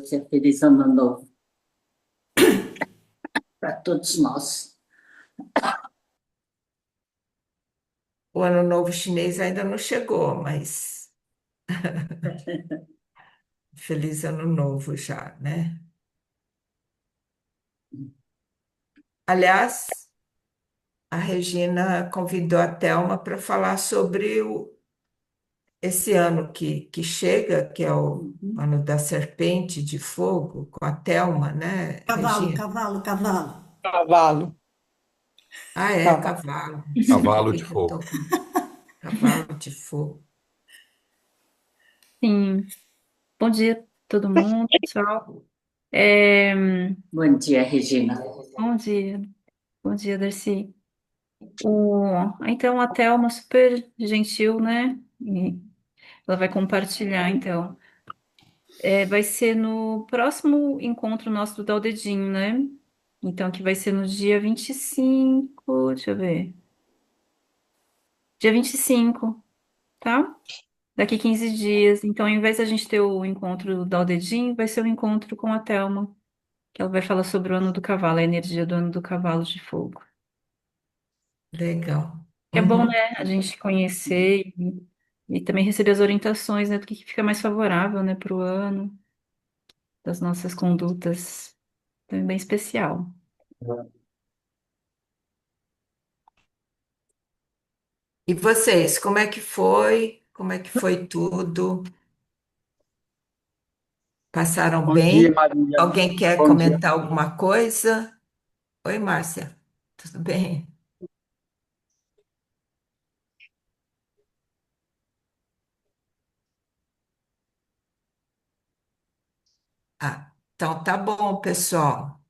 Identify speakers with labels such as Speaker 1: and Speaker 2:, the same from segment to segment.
Speaker 1: Lúcia. Feliz ano novo para todos nós.
Speaker 2: O Ano Novo Chinês ainda não chegou, mas feliz Ano Novo já, né? Aliás, a Regina convidou a Thelma para falar sobre esse ano que chega, que é o
Speaker 1: Uhum.
Speaker 2: ano da Serpente de Fogo, com a Thelma, né,
Speaker 3: Cavalo,
Speaker 2: Regina?
Speaker 3: cavalo, cavalo.
Speaker 4: Cavalo,
Speaker 2: Ah, é,
Speaker 4: cavalo.
Speaker 2: cavalo. Não sei por
Speaker 5: Cavalo
Speaker 2: que
Speaker 5: de
Speaker 2: que eu
Speaker 5: fogo.
Speaker 2: tô com cavalo de fogo.
Speaker 6: Sim, bom dia todo mundo, pessoal. É,
Speaker 1: Bom dia, Regina.
Speaker 6: bom dia, bom dia, Darcy. O, então, a Thelma super gentil, né? E ela vai compartilhar, então. Vai ser no próximo encontro nosso do Dá o Dedinho, né? Então, que vai ser no dia 25, deixa eu ver. Dia 25, tá? Daqui 15 dias. Então, ao invés da gente ter o encontro do Dá o Dedinho, vai ser o encontro com a Thelma, que ela vai falar sobre o ano do cavalo, a energia do ano do cavalo de fogo.
Speaker 2: Legal.
Speaker 6: Que é bom,
Speaker 2: Uhum.
Speaker 6: né, a gente conhecer e também receber as orientações, né, do que fica mais favorável, né, para o ano, das nossas condutas. Então, é bem especial.
Speaker 2: E vocês, como é que foi? Como é que foi tudo? Passaram
Speaker 4: Bom dia,
Speaker 2: bem?
Speaker 4: Maria.
Speaker 2: Alguém quer
Speaker 4: Bom dia.
Speaker 2: comentar alguma coisa? Oi, Márcia. Tudo bem? Ah, então tá bom, pessoal.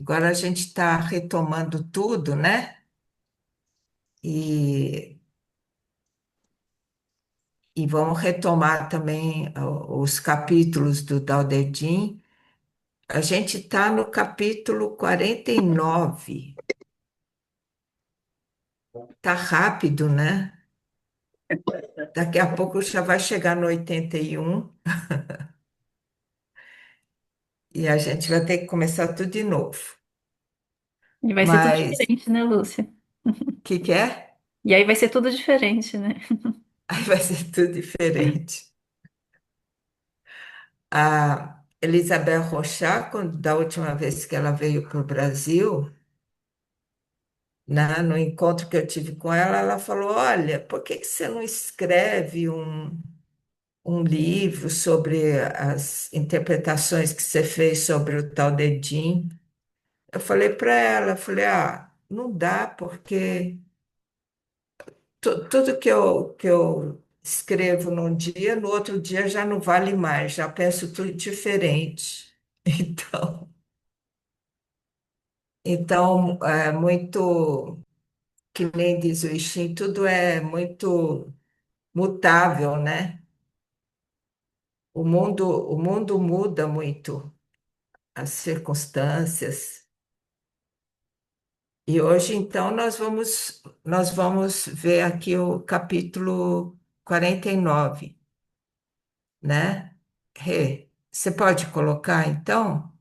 Speaker 2: Agora a gente está retomando tudo, né? E, e vamos retomar também os capítulos do Dao De Jing. A gente está no capítulo 49. Tá rápido, né? Daqui a pouco já vai chegar no 81 e a gente vai ter que começar tudo de novo.
Speaker 6: E vai ser tudo
Speaker 2: Mas
Speaker 6: diferente, né, Lúcia?
Speaker 2: o que que é?
Speaker 6: E aí vai ser tudo diferente, né?
Speaker 2: Aí vai ser tudo diferente. A Elizabeth Rochat, da última vez que ela veio para o Brasil, no encontro que eu tive com ela, ela falou: Olha, por que que você não escreve um livro sobre as interpretações que você fez sobre o tal de Jin? Eu falei para ela, eu falei, não dá, porque tudo que eu escrevo num dia, no outro dia já não vale mais, já penso tudo diferente. Então, é muito, que nem diz o I Ching, tudo é muito mutável, né? O mundo muda muito, as circunstâncias. E hoje, então, nós vamos ver aqui o capítulo 49, né? Rê, você pode colocar, então?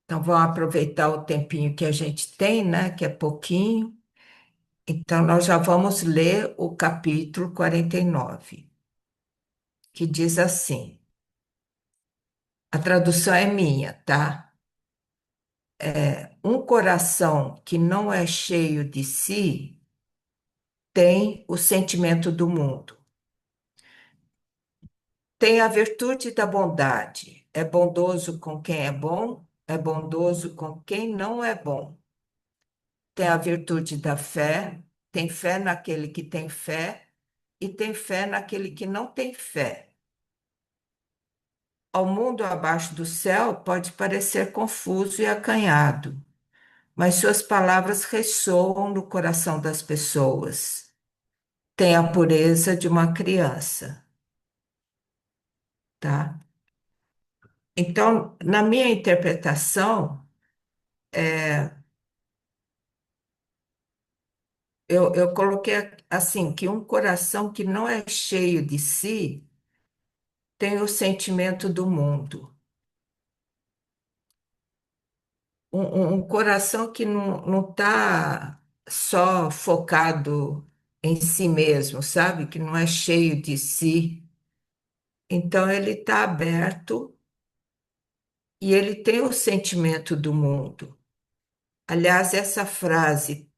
Speaker 2: Então, vamos aproveitar o tempinho que a gente tem, né? Que é pouquinho. Então, nós já vamos ler o capítulo 49, que diz assim: a tradução é minha, tá? Um coração que não é cheio de si tem o sentimento do mundo. Tem a virtude da bondade. É bondoso com quem é bondoso com quem não é bom. Tem a virtude da fé, tem fé naquele que tem fé e tem fé naquele que não tem fé. Ao mundo abaixo do céu pode parecer confuso e acanhado, mas suas palavras ressoam no coração das pessoas. Tem a pureza de uma criança, tá? Então, na minha interpretação, eu coloquei assim, que um coração que não é cheio de si tem o sentimento do mundo. Um coração que não está só focado em si mesmo, sabe? Que não é cheio de si. Então, ele está aberto e ele tem o sentimento do mundo. Aliás, essa frase,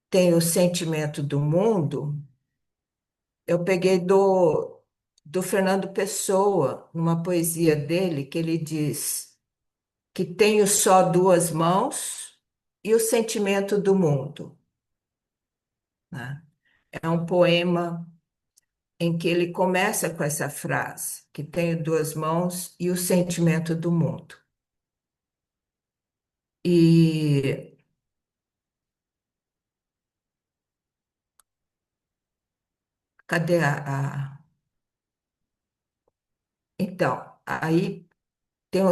Speaker 2: tem o sentimento do mundo, eu peguei do Fernando Pessoa, numa poesia dele, que ele diz que tenho só duas mãos e o sentimento do mundo, né? É um poema em que ele começa com essa frase, que tenho duas mãos e o sentimento do mundo. E cadê Então, aí tem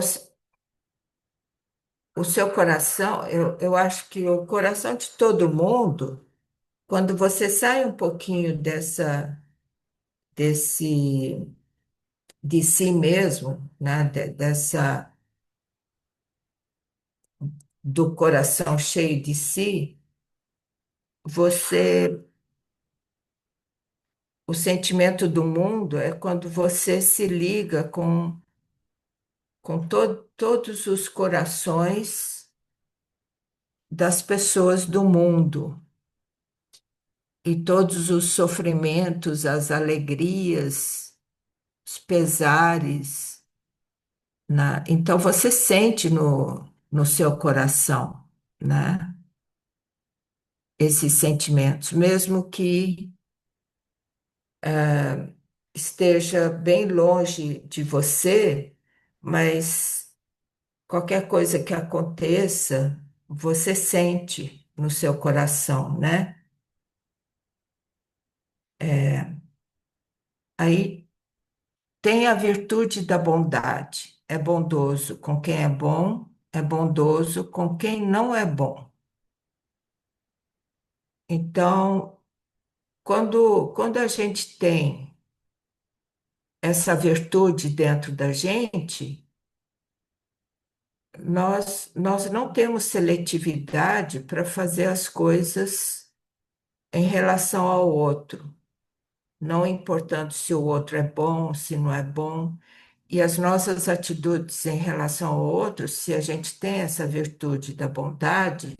Speaker 2: o seu coração, eu acho que o coração de todo mundo, quando você sai um pouquinho desse, de si mesmo, né, do coração cheio de si, você, o sentimento do mundo é quando você se liga com todos os corações das pessoas do mundo e todos os sofrimentos, as alegrias, os pesares, né? Então você sente no seu coração, né? Esses sentimentos, mesmo que esteja bem longe de você, mas qualquer coisa que aconteça, você sente no seu coração, né? Aí tem a virtude da bondade. É bondoso com quem é bom, é bondoso com quem não é bom. Então, quando a gente tem essa virtude dentro da gente, nós não temos seletividade para fazer as coisas em relação ao outro, não importando se o outro é bom, se não é bom. E as nossas atitudes em relação ao outro, se a gente tem essa virtude da bondade,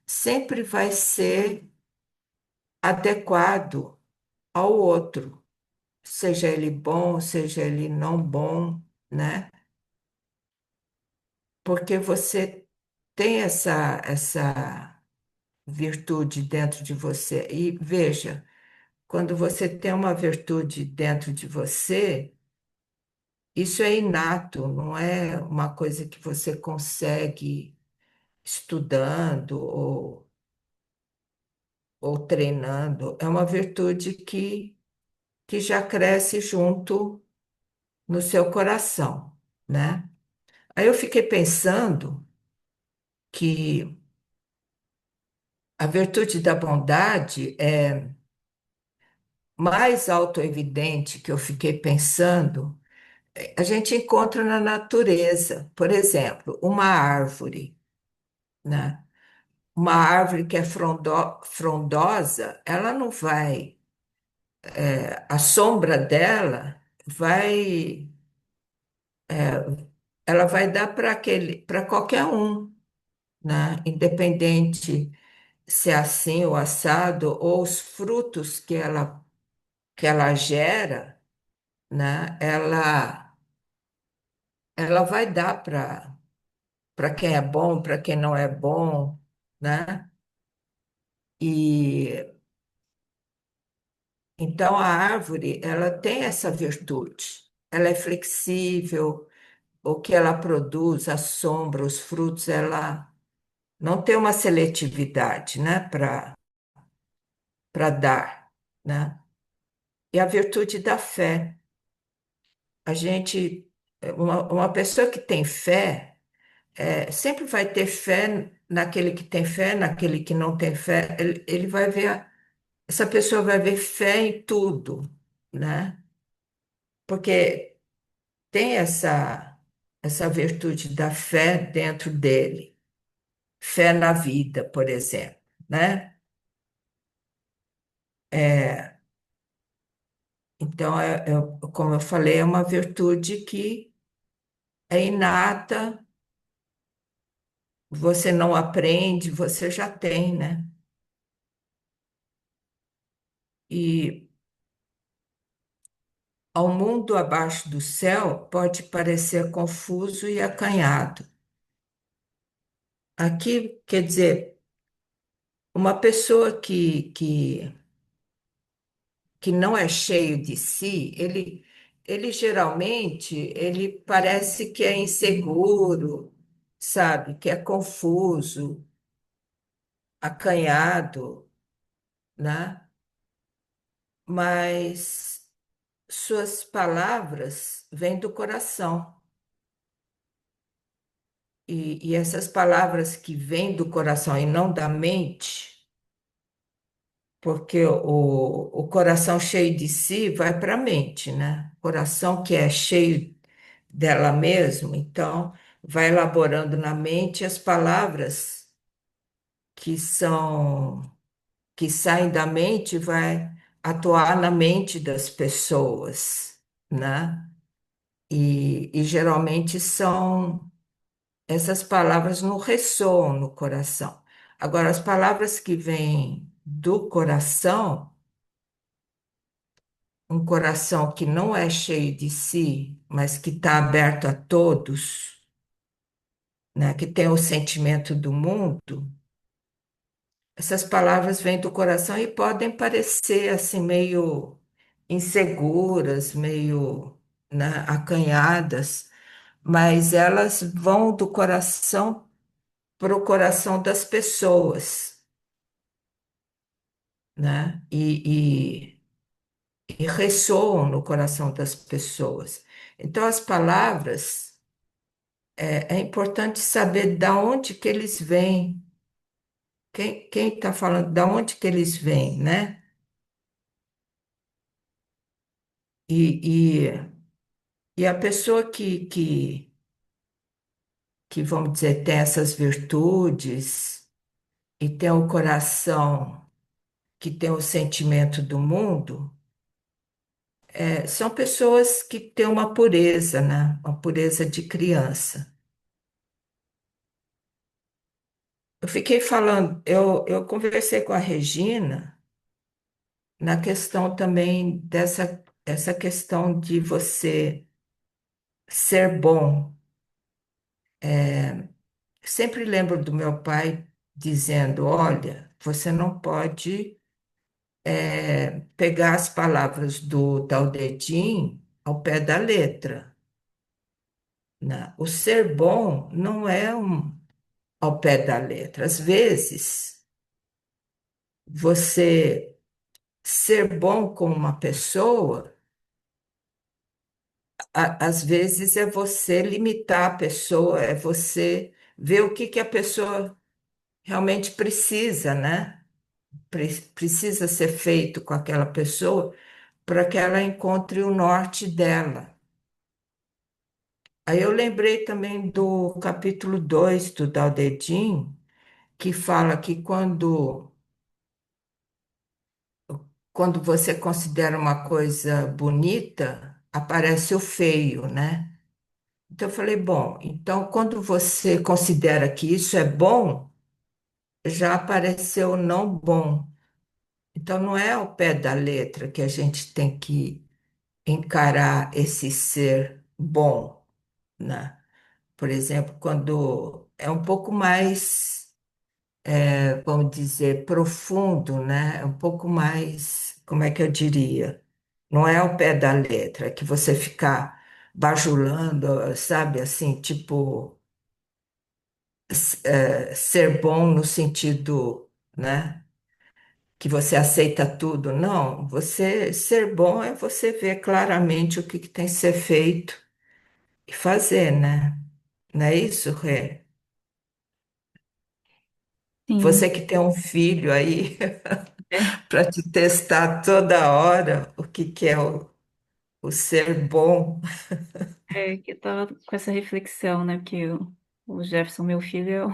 Speaker 2: sempre vai ser adequado ao outro, seja ele bom, seja ele não bom, né? Porque você tem essa virtude dentro de você. E veja, quando você tem uma virtude dentro de você, isso é inato, não é uma coisa que você consegue estudando ou treinando, é uma virtude que já cresce junto no seu coração, né? Aí eu fiquei pensando que a virtude da bondade é mais autoevidente que eu fiquei pensando, a gente encontra na natureza, por exemplo, uma árvore, né? Uma árvore que é frondosa, ela não vai, a sombra dela vai, ela vai dar para qualquer um, né? Independente se é assim ou assado, ou os frutos que ela gera, né? Ela vai dar para quem é bom, para quem não é bom, né? E então a árvore, ela tem essa virtude. Ela é flexível, o que ela produz, a sombra, os frutos, ela não tem uma seletividade, né, para dar, né? E a virtude da fé. A gente, uma pessoa que tem fé, sempre vai ter fé naquele que tem fé, naquele que não tem fé. Ele vai ver essa pessoa vai ver fé em tudo, né? Porque tem essa virtude da fé dentro dele, fé na vida, por exemplo, né? É, então, como eu falei, é uma virtude que é inata, você não aprende, você já tem, né? E ao mundo abaixo do céu pode parecer confuso e acanhado. Aqui, quer dizer, uma pessoa que não é cheio de si, ele geralmente, ele parece que é inseguro, sabe? Que é confuso, acanhado, né? Mas suas palavras vêm do coração. E essas palavras que vêm do coração e não da mente, porque o coração cheio de si vai para a mente, né? O coração que é cheio dela mesmo, então vai elaborando na mente as palavras que são que saem da mente, vai atuar na mente das pessoas, né? E geralmente são essas palavras não ressoam no coração. Agora, as palavras que vêm do coração, um coração que não é cheio de si, mas que está aberto a todos, né, que tem o sentimento do mundo, essas palavras vêm do coração e podem parecer assim meio inseguras, meio, né, acanhadas, mas elas vão do coração para o coração das pessoas, né? E ressoam no coração das pessoas. Então, as palavras, é importante saber da onde que eles vêm, quem está falando, da onde que eles vêm, né? E, e, e a pessoa que, vamos dizer, tem essas virtudes e tem o coração que tem o sentimento do mundo, são pessoas que têm uma pureza, né? Uma pureza de criança. Eu fiquei falando, eu conversei com a Regina na questão também essa questão de você ser bom. Sempre lembro do meu pai dizendo: olha, você não pode pegar as palavras do Tao Te Ching ao pé da letra, né? O ser bom não é ao pé da letra. Às vezes, você ser bom com uma pessoa, às vezes é você limitar a pessoa, é você ver o que que a pessoa realmente precisa, né? Precisa ser feito com aquela pessoa para que ela encontre o norte dela. Aí eu lembrei também do capítulo 2 do Dao De Jing, que fala que quando você considera uma coisa bonita, aparece o feio, né? Então eu falei, bom, então quando você considera que isso é bom, já apareceu o não bom. Então não é ao pé da letra que a gente tem que encarar esse ser bom, né? Por exemplo, quando é um pouco mais, vamos dizer, profundo, né? É um pouco mais, como é que eu diria? Não é ao pé da letra, é que você ficar bajulando, sabe, assim, tipo, ser bom no sentido, né, que você aceita tudo. Não, você ser bom é você ver claramente o que que tem que ser feito e fazer, né? Não é isso, Rê?
Speaker 6: sim.
Speaker 2: Você que tem um filho aí
Speaker 6: É,
Speaker 2: para te testar toda hora o que que é o ser bom.
Speaker 6: que eu tava com essa reflexão, né? Porque o Jefferson, meu filho,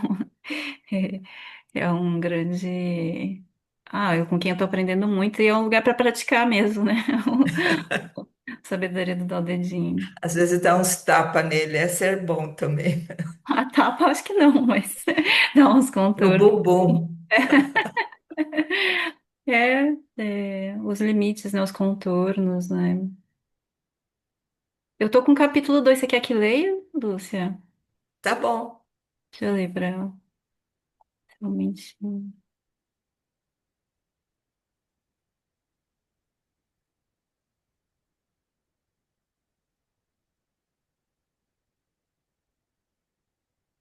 Speaker 6: é um grande. Ah, eu com quem eu tô aprendendo muito e é um lugar para praticar mesmo, né? Sabedoria do dó dedinho.
Speaker 2: Às vezes dá uns tapas nele, é ser bom também.
Speaker 6: A tapa, acho que não, mas dá uns
Speaker 2: No
Speaker 6: contornos.
Speaker 2: bumbum.
Speaker 6: Os limites, né? Os contornos, né? Eu tô com o capítulo 2. Você quer que leia, Lúcia?
Speaker 2: Tá bom.
Speaker 6: Deixa eu ler pra ela. Realmente.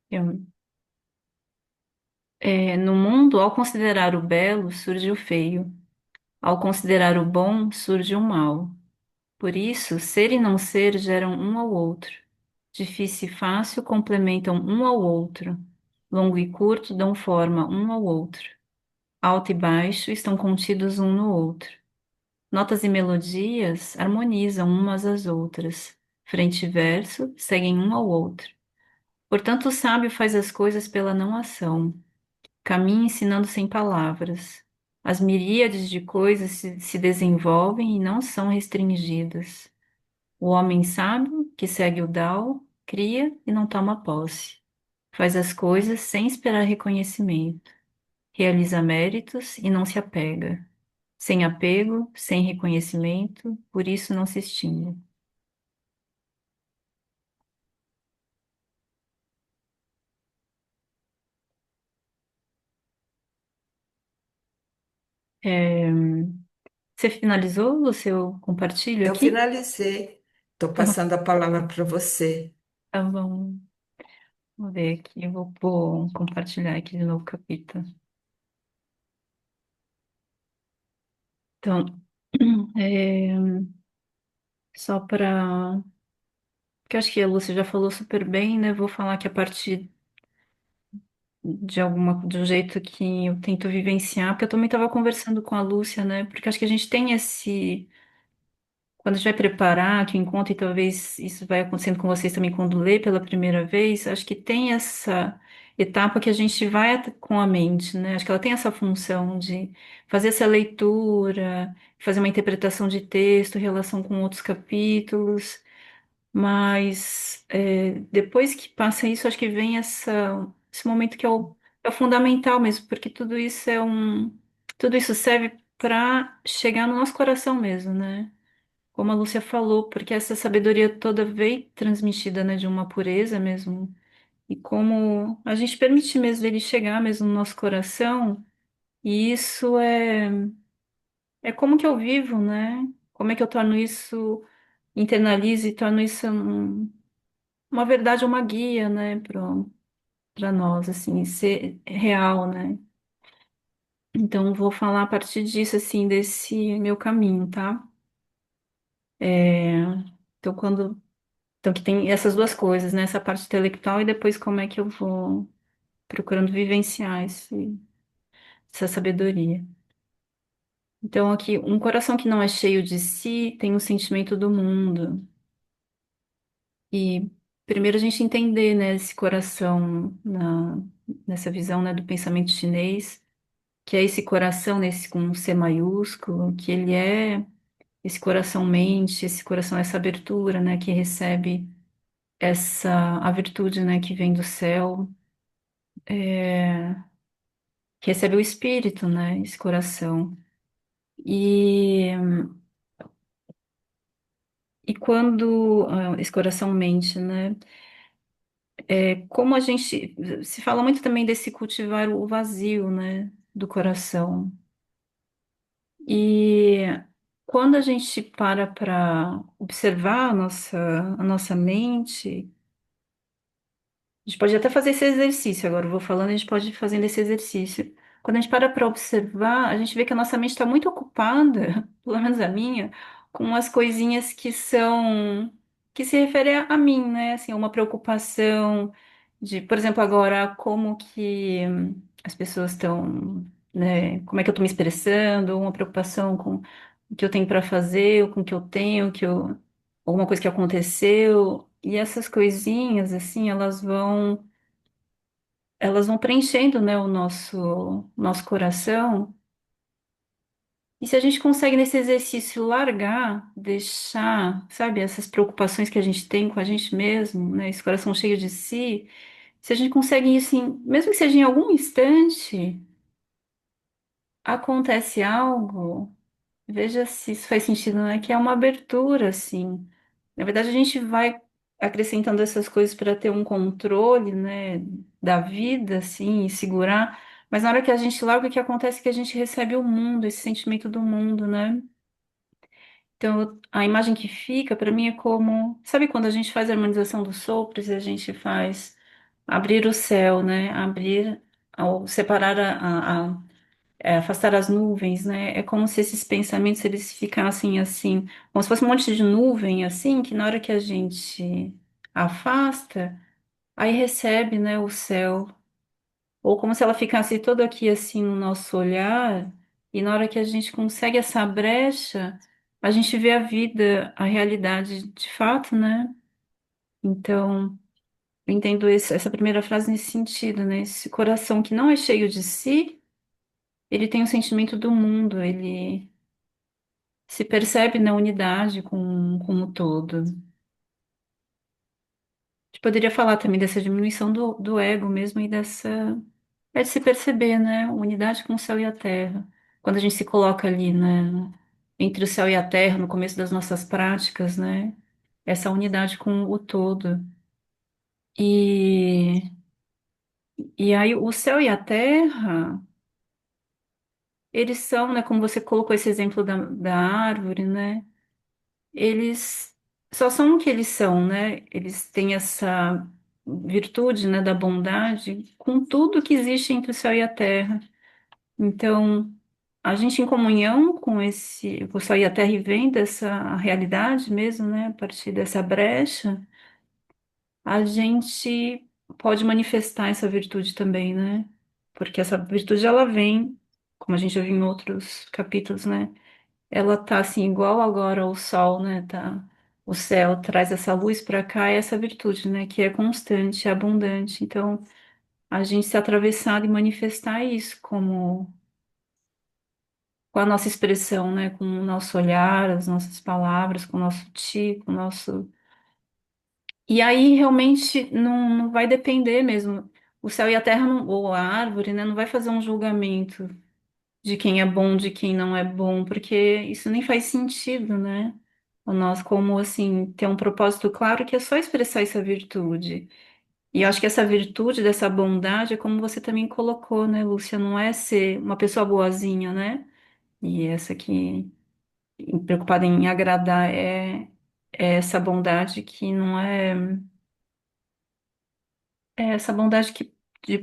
Speaker 6: Eu- no mundo, ao considerar o belo, surge o feio. Ao considerar o bom, surge o mal. Por isso, ser e não ser geram um ao outro. Difícil e fácil complementam um ao outro. Longo e curto dão forma um ao outro. Alto e baixo estão contidos um no outro. Notas e melodias harmonizam umas às outras. Frente e verso seguem um ao outro. Portanto, o sábio faz as coisas pela não ação. Caminha ensinando sem palavras. As miríades de coisas se desenvolvem e não são restringidas. O homem sábio, que segue o Tao, cria e não toma posse. Faz as coisas sem esperar reconhecimento. Realiza méritos e não se apega. Sem apego, sem reconhecimento, por isso não se extingue. É, Você finalizou o seu compartilho
Speaker 2: Eu
Speaker 6: aqui?
Speaker 2: finalizei. Estou
Speaker 6: Então,
Speaker 2: passando a palavra para você.
Speaker 6: tá bom. Vou ver aqui, eu vou compartilhar aqui de novo o capítulo. Então, é, só para. Porque eu acho que a Lúcia já falou super bem, né? Vou falar que a partir do jeito que eu tento vivenciar, porque eu também estava conversando com a Lúcia, né? Porque acho que a gente tem esse. Quando a gente vai preparar que o encontro, e talvez isso vai acontecendo com vocês também quando lê pela primeira vez, acho que tem essa etapa que a gente vai com a mente, né? Acho que ela tem essa função de fazer essa leitura, fazer uma interpretação de texto, relação com outros capítulos, mas depois que passa isso, acho que vem esse momento que é o fundamental mesmo, porque tudo isso serve para chegar no nosso coração mesmo, né? Como a Lúcia falou, porque essa sabedoria toda veio transmitida, né, de uma pureza mesmo. E como a gente permite mesmo ele chegar mesmo no nosso coração, e isso é como que eu vivo, né? Como é que eu torno isso, internalizo e torno isso uma verdade, uma guia, né, para nós, assim, ser real, né? Então, vou falar a partir disso, assim, desse meu caminho, tá? É, então, Então, que tem essas duas coisas, né? Essa parte intelectual e depois como é que eu vou procurando vivenciar essa sabedoria. Então, aqui, um coração que não é cheio de si tem um sentimento do mundo. E primeiro a gente entender, né, esse coração nessa visão, né, do pensamento chinês, que é esse coração, nesse com um C maiúsculo, que ele é esse coração-mente, esse coração, essa abertura, né, que recebe a virtude, né, que vem do céu. É, que recebe o espírito, né? Esse coração. E, e quando esse coração mente, né? Como a gente se fala muito também desse cultivar o vazio, né? Do coração. E quando a gente para observar a nossa mente, a gente pode até fazer esse exercício. Agora eu vou falando, a gente pode ir fazendo esse exercício. Quando a gente para observar, a gente vê que a nossa mente está muito ocupada, pelo menos a minha, com as coisinhas que se referem a mim, né? Assim, uma preocupação de, por exemplo, agora, as pessoas estão, né, como é que eu estou me expressando, uma preocupação com o que eu tenho para fazer, ou com o que eu tenho, alguma coisa que aconteceu. E essas coisinhas, assim, elas vão preenchendo, né, o nosso coração. E se a gente consegue nesse exercício largar, deixar, sabe, essas preocupações que a gente tem com a gente mesmo, né, esse coração cheio de si, se a gente consegue isso, mesmo que seja em algum instante, acontece algo, veja se isso faz sentido, né, que é uma abertura, assim. Na verdade, a gente vai acrescentando essas coisas para ter um controle, né, da vida, assim, e segurar. Mas na hora que a gente larga, o que acontece é que a gente recebe o mundo, esse sentimento do mundo, né? Então, a imagem que fica para mim é como, sabe quando a gente faz a harmonização dos sopros e a gente faz abrir o céu, né? Abrir, ao separar afastar as nuvens, né? É como se esses pensamentos eles ficassem assim, como se fosse um monte de nuvem assim, que na hora que a gente afasta, aí recebe, né, o céu. Ou como se ela ficasse toda aqui assim no nosso olhar, e na hora que a gente consegue essa brecha, a gente vê a vida, a realidade de fato, né? Então, eu entendo essa primeira frase nesse sentido, né? Esse coração que não é cheio de si, ele tem o sentimento do mundo, ele se percebe na unidade com o todo. A gente poderia falar também dessa diminuição do ego mesmo e é de se perceber, né? Unidade com o céu e a terra. Quando a gente se coloca ali, né? Entre o céu e a terra, no começo das nossas práticas, né? Essa unidade com o todo. E, e aí, o céu e a terra, eles são, né? Como você colocou esse exemplo da árvore, né? Eles só são o que eles são, né? Eles têm essa virtude, né, da bondade com tudo que existe entre o céu e a terra. Então, a gente em comunhão com o céu e a terra e vendo essa realidade mesmo, né, a partir dessa brecha, a gente pode manifestar essa virtude também, né? Porque essa virtude ela vem, como a gente já viu em outros capítulos, né? Ela tá assim igual agora ao sol, né? Tá, o céu traz essa luz para cá, e essa virtude, né? Que é constante, é abundante. Então, a gente se atravessar e manifestar isso como com a nossa expressão, né? Com o nosso olhar, as nossas palavras, com o nosso ti, com o nosso. E aí realmente não vai depender mesmo. O céu e a terra, ou a árvore, né? Não vai fazer um julgamento de quem é bom, de quem não é bom, porque isso nem faz sentido, né? O nós, como assim, ter um propósito claro que é só expressar essa virtude. E eu acho que essa virtude dessa bondade é como você também colocou, né, Lúcia? Não é ser uma pessoa boazinha, né? E essa que preocupada em agradar é essa bondade que não é essa bondade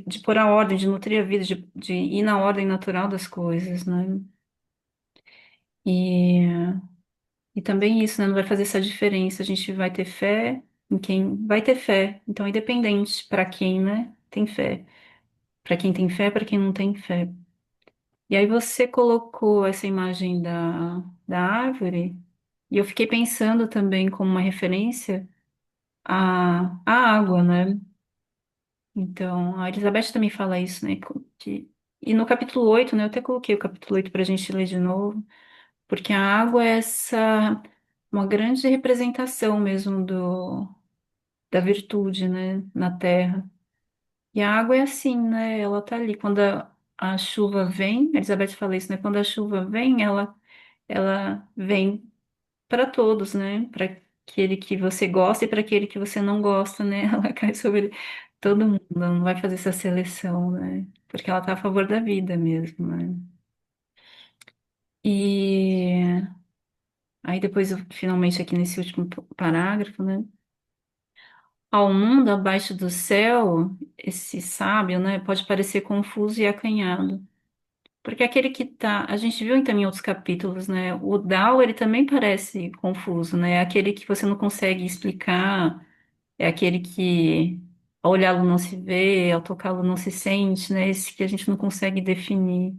Speaker 6: de pôr a ordem, de nutrir a vida, de ir na ordem natural das coisas, né? E E também isso, né? Não vai fazer essa diferença. A gente vai ter fé em quem vai ter fé. Então, independente para quem, né? Tem fé. Para quem tem fé, para quem não tem fé. E aí você colocou essa imagem da árvore, e eu fiquei pensando também como uma referência à água, né? Então, a Elizabeth também fala isso, né? E no capítulo 8, né? Eu até coloquei o capítulo 8 para a gente ler de novo. Porque a água é uma grande representação mesmo da virtude, né, na terra. E a água é assim, né? Ela tá ali. Quando a chuva vem, a Elizabeth fala isso, né? Quando a chuva vem, ela vem para todos, né? Para aquele que você gosta e para aquele que você não gosta, né? Ela cai sobre todo mundo, ela não vai fazer essa seleção, né? Porque ela tá a favor da vida mesmo, né? E aí depois, finalmente, aqui nesse último parágrafo, né? Ao mundo abaixo do céu, esse sábio, né, pode parecer confuso e acanhado. Porque aquele que tá, a gente viu então em outros capítulos, né, o Tao, ele também parece confuso, né? É aquele que você não consegue explicar, é aquele que ao olhá-lo não se vê, ao tocá-lo não se sente, né? Esse que a gente não consegue definir.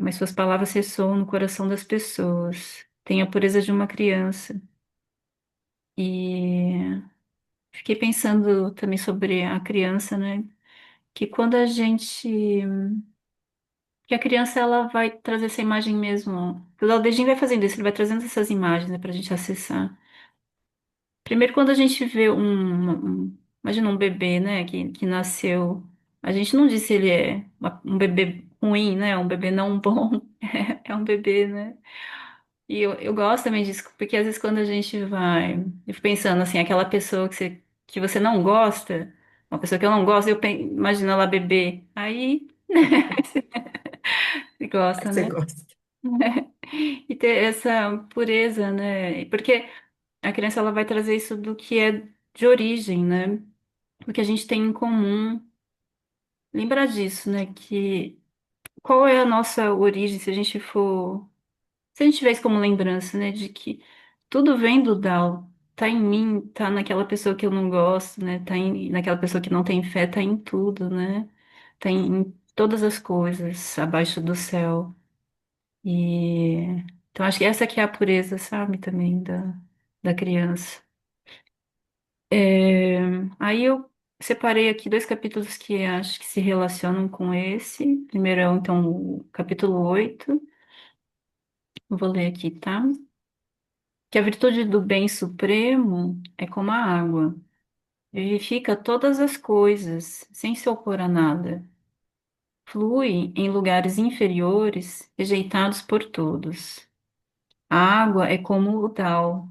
Speaker 6: Mas suas palavras ressoam no coração das pessoas. Tem a pureza de uma criança. E fiquei pensando também sobre a criança, né? Que quando a gente. Que a criança ela vai trazer essa imagem mesmo. O dedinho vai fazendo isso, ele vai trazendo essas imagens, né, pra gente acessar. Primeiro, quando a gente vê imagina um bebê, né, que nasceu. A gente não diz se ele é um bebê ruim, né? Um bebê não bom. É um bebê, né? E eu gosto também disso, porque às vezes quando a gente vai. Eu fico pensando assim, aquela pessoa que você não gosta, uma pessoa que eu não gosto, imagino ela bebê. Aí, você
Speaker 2: Aí
Speaker 6: gosta,
Speaker 2: você
Speaker 6: né?
Speaker 2: gosta.
Speaker 6: E ter essa pureza, né? Porque a criança ela vai trazer isso do que é de origem, né? Do que a gente tem em comum. Lembrar disso, né? Que qual é a nossa origem, se a gente for. Se a gente tiver isso como lembrança, né? De que tudo vem do Tao. Tá em mim, tá naquela pessoa que eu não gosto, né? Naquela pessoa que não tem fé, tá em tudo, né? Tá em todas as coisas abaixo do céu. E então acho que essa aqui é a pureza, sabe, também da criança. É, aí eu separei aqui dois capítulos que acho que se relacionam com esse. Primeiro é então o capítulo 8. Vou ler aqui, tá? Que a virtude do bem supremo é como a água, vivifica todas as coisas, sem se opor a nada. Flui em lugares inferiores, rejeitados por todos. A água é como o Tao,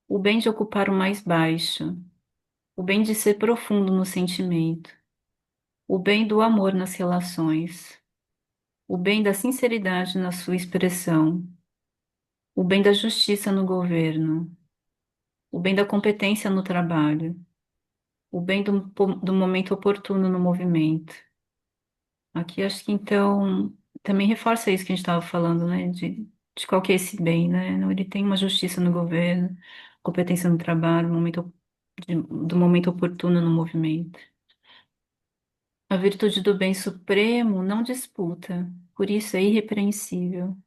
Speaker 6: o bem de ocupar o mais baixo, o bem de ser profundo no sentimento, o bem do amor nas relações, o bem da sinceridade na sua expressão, o bem da justiça no governo, o bem da competência no trabalho, o bem do momento oportuno no movimento. Aqui acho que então também reforça isso que a gente estava falando, né? De qual que é esse bem, né? Não, ele tem uma justiça no governo, competência no trabalho, do momento oportuno no movimento. A virtude do bem supremo não disputa, por isso é irrepreensível.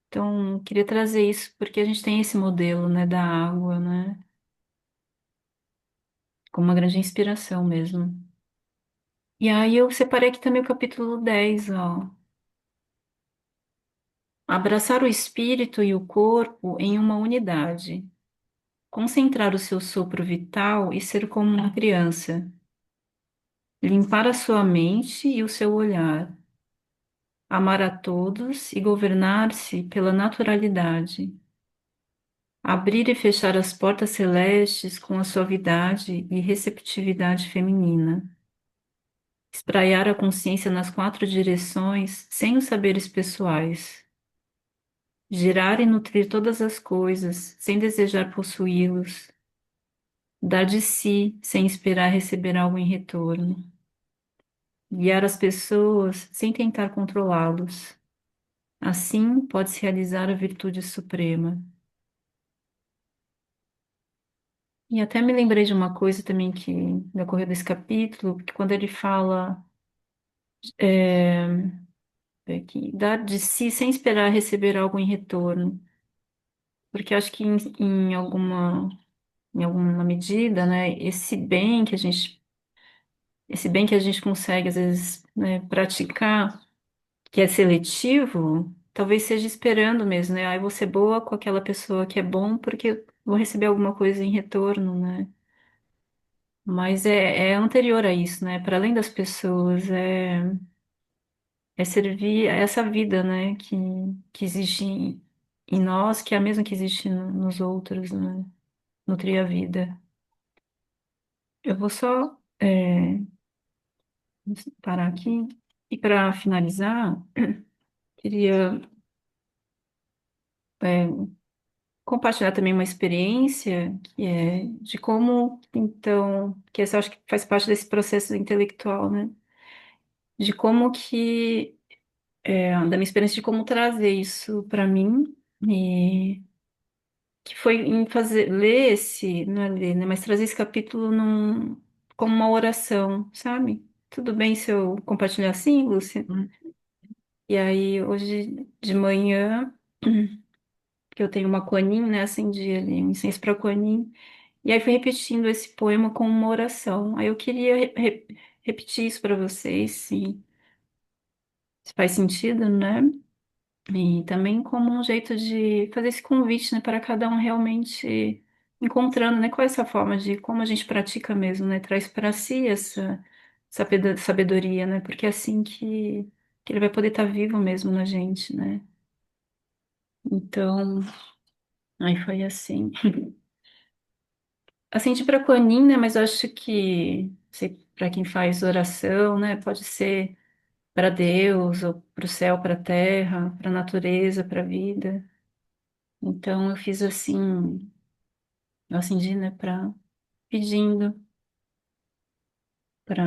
Speaker 6: Então, queria trazer isso porque a gente tem esse modelo, né, da água, né, como uma grande inspiração mesmo. E aí eu separei aqui também o capítulo 10, ó. Abraçar o espírito e o corpo em uma unidade. Concentrar o seu sopro vital e ser como uma criança. Limpar a sua mente e o seu olhar. Amar a todos e governar-se pela naturalidade. Abrir e fechar as portas celestes com a suavidade e receptividade feminina. Espraiar a consciência nas quatro direções sem os saberes pessoais. Girar e nutrir todas as coisas sem desejar possuí-los. Dar de si sem esperar receber algo em retorno. Guiar as pessoas sem tentar controlá-los. Assim pode-se realizar a virtude suprema. E até me lembrei de uma coisa também que me ocorreu desse capítulo, que quando ele fala é, que dar de si sem esperar receber algo em retorno. Porque eu acho que em alguma medida, né, esse bem que a gente consegue às vezes, né, praticar, que é seletivo, talvez seja esperando mesmo, né? Ai, vou ser boa com aquela pessoa que é bom porque vou receber alguma coisa em retorno, né? Mas é anterior a isso, né? Para além das pessoas, é servir a essa vida, né? Que existe em nós, que é a mesma que existe nos outros, né? Nutrir a vida. Eu vou só parar aqui. E para finalizar, queria é, compartilhar também uma experiência que é de como, então, que essa eu acho que faz parte desse processo intelectual, né? De como que, da minha experiência de como trazer isso para mim, e que foi em fazer, ler esse, não é ler, né? Mas trazer esse capítulo como uma oração, sabe? Tudo bem se eu compartilhar assim, Lúcia?
Speaker 2: Hum.
Speaker 6: E aí, hoje de manhã, que eu tenho uma Kuan Yin, né? Acendi ali um incenso para Kuan Yin. E aí fui repetindo esse poema como uma oração. Aí eu queria repetir isso para vocês, se faz sentido, né? E também como um jeito de fazer esse convite, né, para cada um realmente encontrando, né, qual é essa forma de como a gente pratica mesmo, né, traz para si essa sabedoria, né, porque é assim que ele vai poder estar vivo mesmo na gente, né. Então, aí foi assim. Assim, de para Kuan, né, mas eu acho que, para quem faz oração, né, pode ser para Deus, ou para o céu, para a terra, para a natureza, para a vida. Então, eu fiz assim. Eu acendi, né, para pedindo para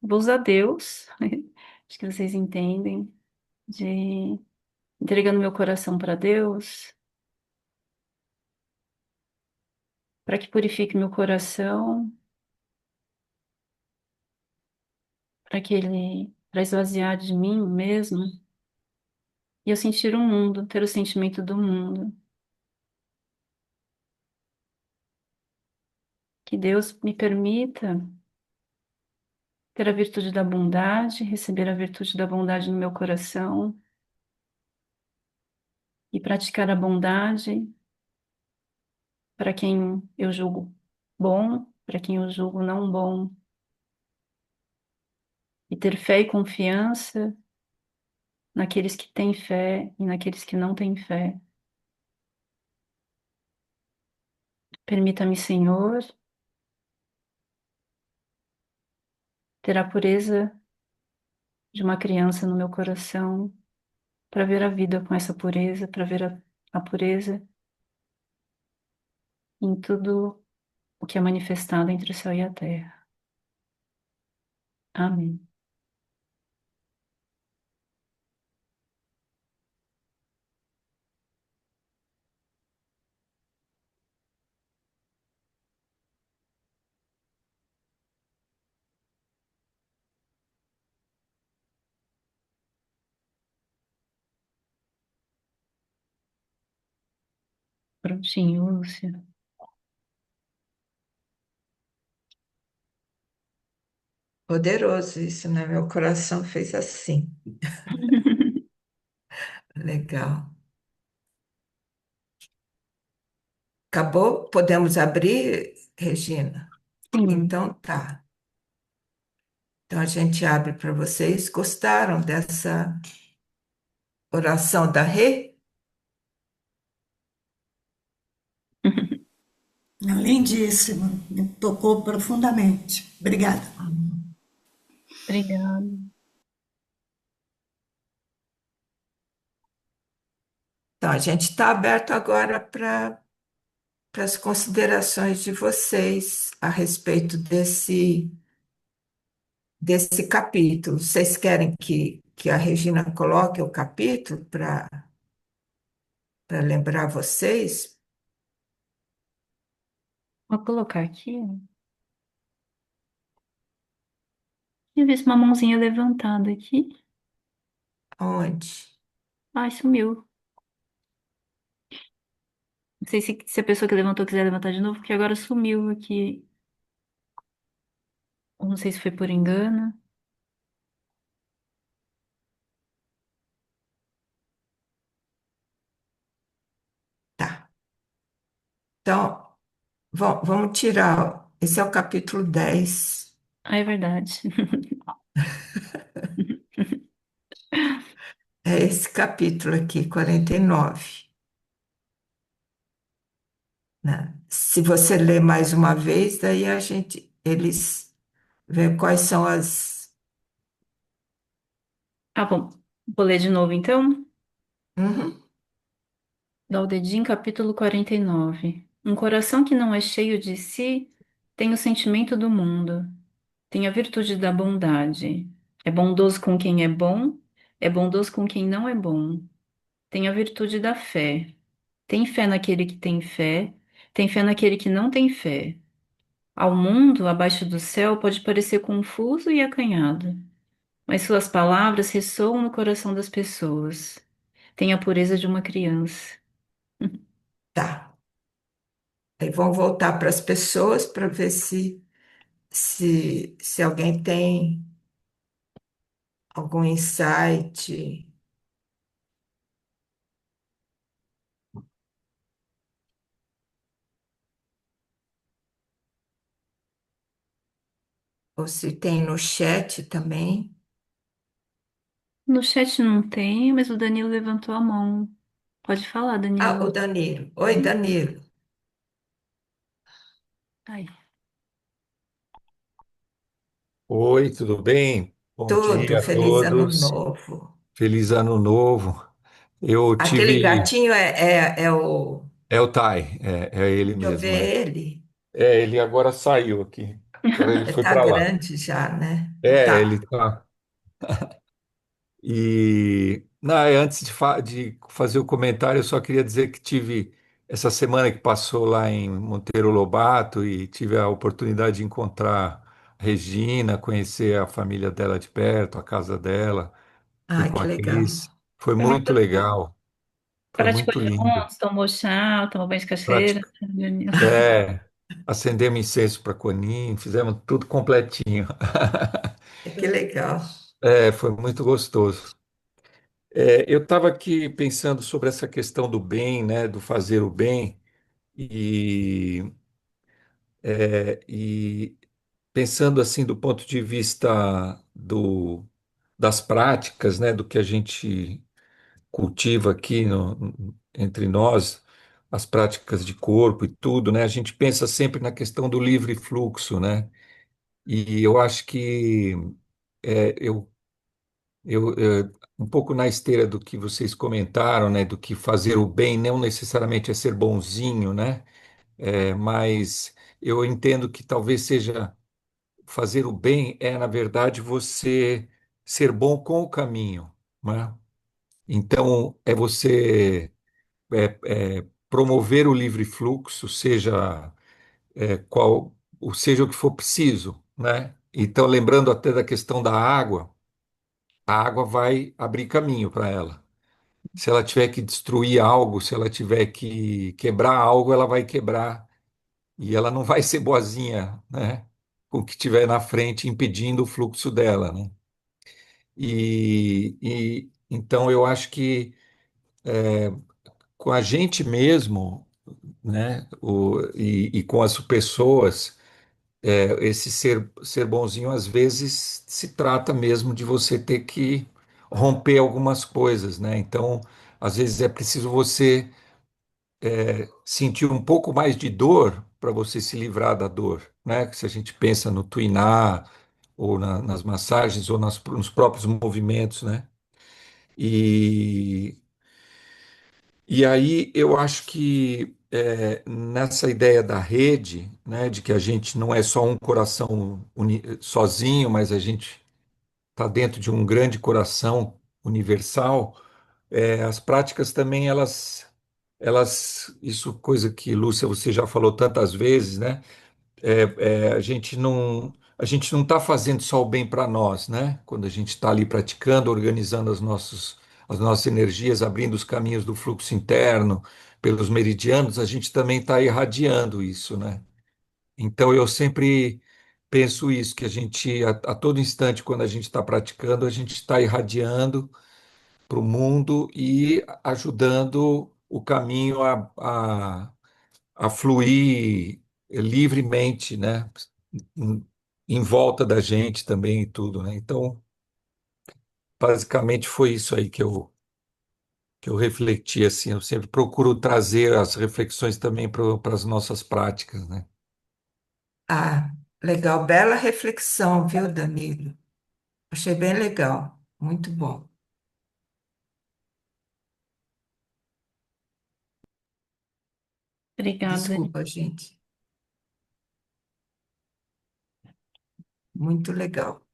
Speaker 6: vou usar Deus, acho que vocês entendem, de entregando meu coração para Deus, para que purifique meu coração, para esvaziar de mim mesmo e eu sentir o mundo, ter o sentimento do mundo. Que Deus me permita ter a virtude da bondade, receber a virtude da bondade no meu coração e praticar a bondade para quem eu julgo bom, para quem eu julgo não bom, e ter fé e confiança naqueles que têm fé e naqueles que não têm fé. Permita-me, Senhor, ter a pureza de uma criança no meu coração, para ver a vida com essa pureza, para ver a pureza em tudo o que é manifestado entre o céu e a terra. Amém. Prontinho, Lúcia.
Speaker 2: Poderoso isso, né? Meu coração fez assim. Legal. Acabou? Podemos abrir, Regina?
Speaker 6: Sim.
Speaker 2: Então tá. Então a gente abre para vocês. Gostaram dessa oração da Rê?
Speaker 3: Lindíssimo, me tocou profundamente. Obrigada.
Speaker 6: Obrigada.
Speaker 2: Então a gente está aberto agora para as considerações de vocês a respeito desse capítulo. Vocês querem que a Regina coloque o capítulo para lembrar vocês?
Speaker 6: Vou colocar aqui. Eu vi uma mãozinha levantada aqui.
Speaker 2: Onde?
Speaker 6: Ai, sumiu. Não sei se a pessoa que levantou quiser levantar de novo, porque agora sumiu aqui. Eu não sei se foi por engano.
Speaker 2: Tá. Então, vamos tirar. Esse é o capítulo 10.
Speaker 6: Ah, é verdade.
Speaker 2: É esse capítulo aqui, 49, né? Se você ler mais uma vez, daí eles veem quais são as.
Speaker 6: Ah, bom. Vou ler de novo, então.
Speaker 2: Uhum.
Speaker 6: Dá o dedinho, capítulo 49. Um coração que não é cheio de si tem o sentimento do mundo, tem a virtude da bondade. É bondoso com quem é bom, é bondoso com quem não é bom. Tem a virtude da fé. Tem fé naquele que tem fé naquele que não tem fé. Ao mundo, abaixo do céu, pode parecer confuso e acanhado, mas suas palavras ressoam no coração das pessoas. Tem a pureza de uma criança.
Speaker 2: Tá. Aí vamos voltar para as pessoas para ver se alguém tem algum insight, ou se tem no chat também.
Speaker 6: No chat não tem, mas o Danilo levantou a mão. Pode falar,
Speaker 2: Ah, o
Speaker 6: Danilo.
Speaker 2: Danilo. Oi, Danilo.
Speaker 6: Ai.
Speaker 4: Oi, tudo bem? Bom
Speaker 2: Tudo,
Speaker 4: dia a
Speaker 2: feliz ano
Speaker 4: todos.
Speaker 2: novo.
Speaker 4: Feliz ano novo. Eu
Speaker 2: Aquele
Speaker 4: tive.
Speaker 2: gatinho é o.
Speaker 4: É o Tai, é ele
Speaker 2: Deixa eu
Speaker 4: mesmo. É.
Speaker 2: ver ele.
Speaker 4: Ele agora saiu aqui. Agora ele
Speaker 2: Ele
Speaker 4: foi
Speaker 2: tá
Speaker 4: para lá.
Speaker 2: grande já, né?
Speaker 4: Ele
Speaker 2: Tá.
Speaker 4: tá. E não, antes de fazer o comentário, eu só queria dizer que tive essa semana que passou lá em Monteiro Lobato e tive a oportunidade de encontrar a Regina, conhecer a família dela de perto, a casa dela. Fui
Speaker 2: Ai,
Speaker 4: com
Speaker 2: que
Speaker 4: a
Speaker 2: legal.
Speaker 4: Cris. Foi
Speaker 6: Foi muito
Speaker 4: muito legal. Foi
Speaker 6: prático
Speaker 4: muito lindo.
Speaker 6: juntos, tomou chá, tomou banho de cachoeira.
Speaker 4: Prática. É, acendemos incenso para Conin, fizemos tudo completinho.
Speaker 2: Que legal.
Speaker 4: Foi muito gostoso. Eu estava aqui pensando sobre essa questão do bem, né, do fazer o bem, e, e pensando assim do ponto de vista das práticas, né, do que a gente cultiva aqui entre nós, as práticas de corpo e tudo, né, a gente pensa sempre na questão do livre fluxo, né? E eu acho que é, eu, um pouco na esteira do que vocês comentaram, né, do que fazer o bem não necessariamente é ser bonzinho, né? Mas eu entendo que talvez seja fazer o bem na verdade, você ser bom com o caminho, né? Então, é você promover o livre fluxo, seja o que for preciso, né? Então, lembrando até da questão da água, a água vai abrir caminho para ela. Se ela tiver que destruir algo, se ela tiver que quebrar algo, ela vai quebrar e ela não vai ser boazinha, né? Com o que tiver na frente impedindo o fluxo dela, né? E então eu acho que com a gente mesmo, né? E com as pessoas, esse ser bonzinho às vezes se trata mesmo de você ter que romper algumas coisas, né? Então, às vezes é preciso você sentir um pouco mais de dor para você se livrar da dor, né? Se a gente pensa no tuinar ou nas massagens ou nos próprios movimentos, né? E, e aí eu acho que nessa ideia da rede, né, de que a gente não é só um coração sozinho, mas a gente está dentro de um grande coração universal. As práticas também isso coisa que Lúcia você já falou tantas vezes, né? A gente não está fazendo só o bem para nós, né? Quando a gente está ali praticando, organizando as nossas energias, abrindo os caminhos do fluxo interno pelos meridianos, a gente também está irradiando isso, né? Então eu sempre penso isso, que a gente, a todo instante, quando a gente está praticando, a gente está irradiando para o mundo e ajudando o caminho a fluir livremente, né? Em, em volta da gente também e tudo, né? Então, basicamente foi isso aí que eu refleti, assim. Eu sempre procuro trazer as reflexões também para as nossas práticas, né?
Speaker 2: Ah, legal. Bela reflexão, viu, Danilo? Achei bem legal. Muito bom.
Speaker 6: Obrigada.
Speaker 2: Desculpa, gente. Muito legal.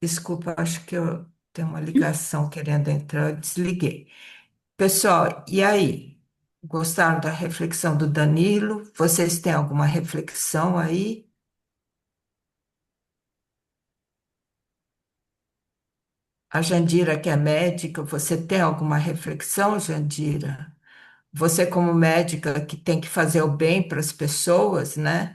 Speaker 2: Desculpa, acho que eu tenho uma ligação querendo entrar, eu desliguei. Pessoal, e aí? Gostaram da reflexão do Danilo? Vocês têm alguma reflexão aí? A Jandira, que é médica, você tem alguma reflexão, Jandira? Você, como médica, que tem que fazer o bem para as pessoas, né?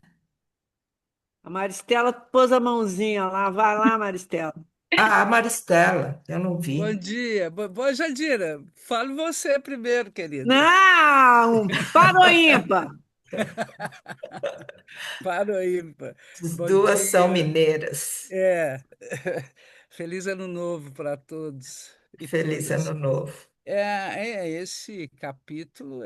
Speaker 5: A Maristela pôs a mãozinha lá. Vai lá, Maristela.
Speaker 2: Ah, a Maristela, eu não
Speaker 7: Bom
Speaker 2: vi.
Speaker 7: dia. Boa, Jandira. Fale você primeiro, querida.
Speaker 5: Não! Para o ímpar!
Speaker 7: Para o ímpar.
Speaker 2: As
Speaker 7: Bom
Speaker 2: duas são
Speaker 7: dia.
Speaker 2: mineiras.
Speaker 7: É. Feliz ano novo para todos e
Speaker 2: Feliz Ano
Speaker 7: todas.
Speaker 2: Novo.
Speaker 7: Esse capítulo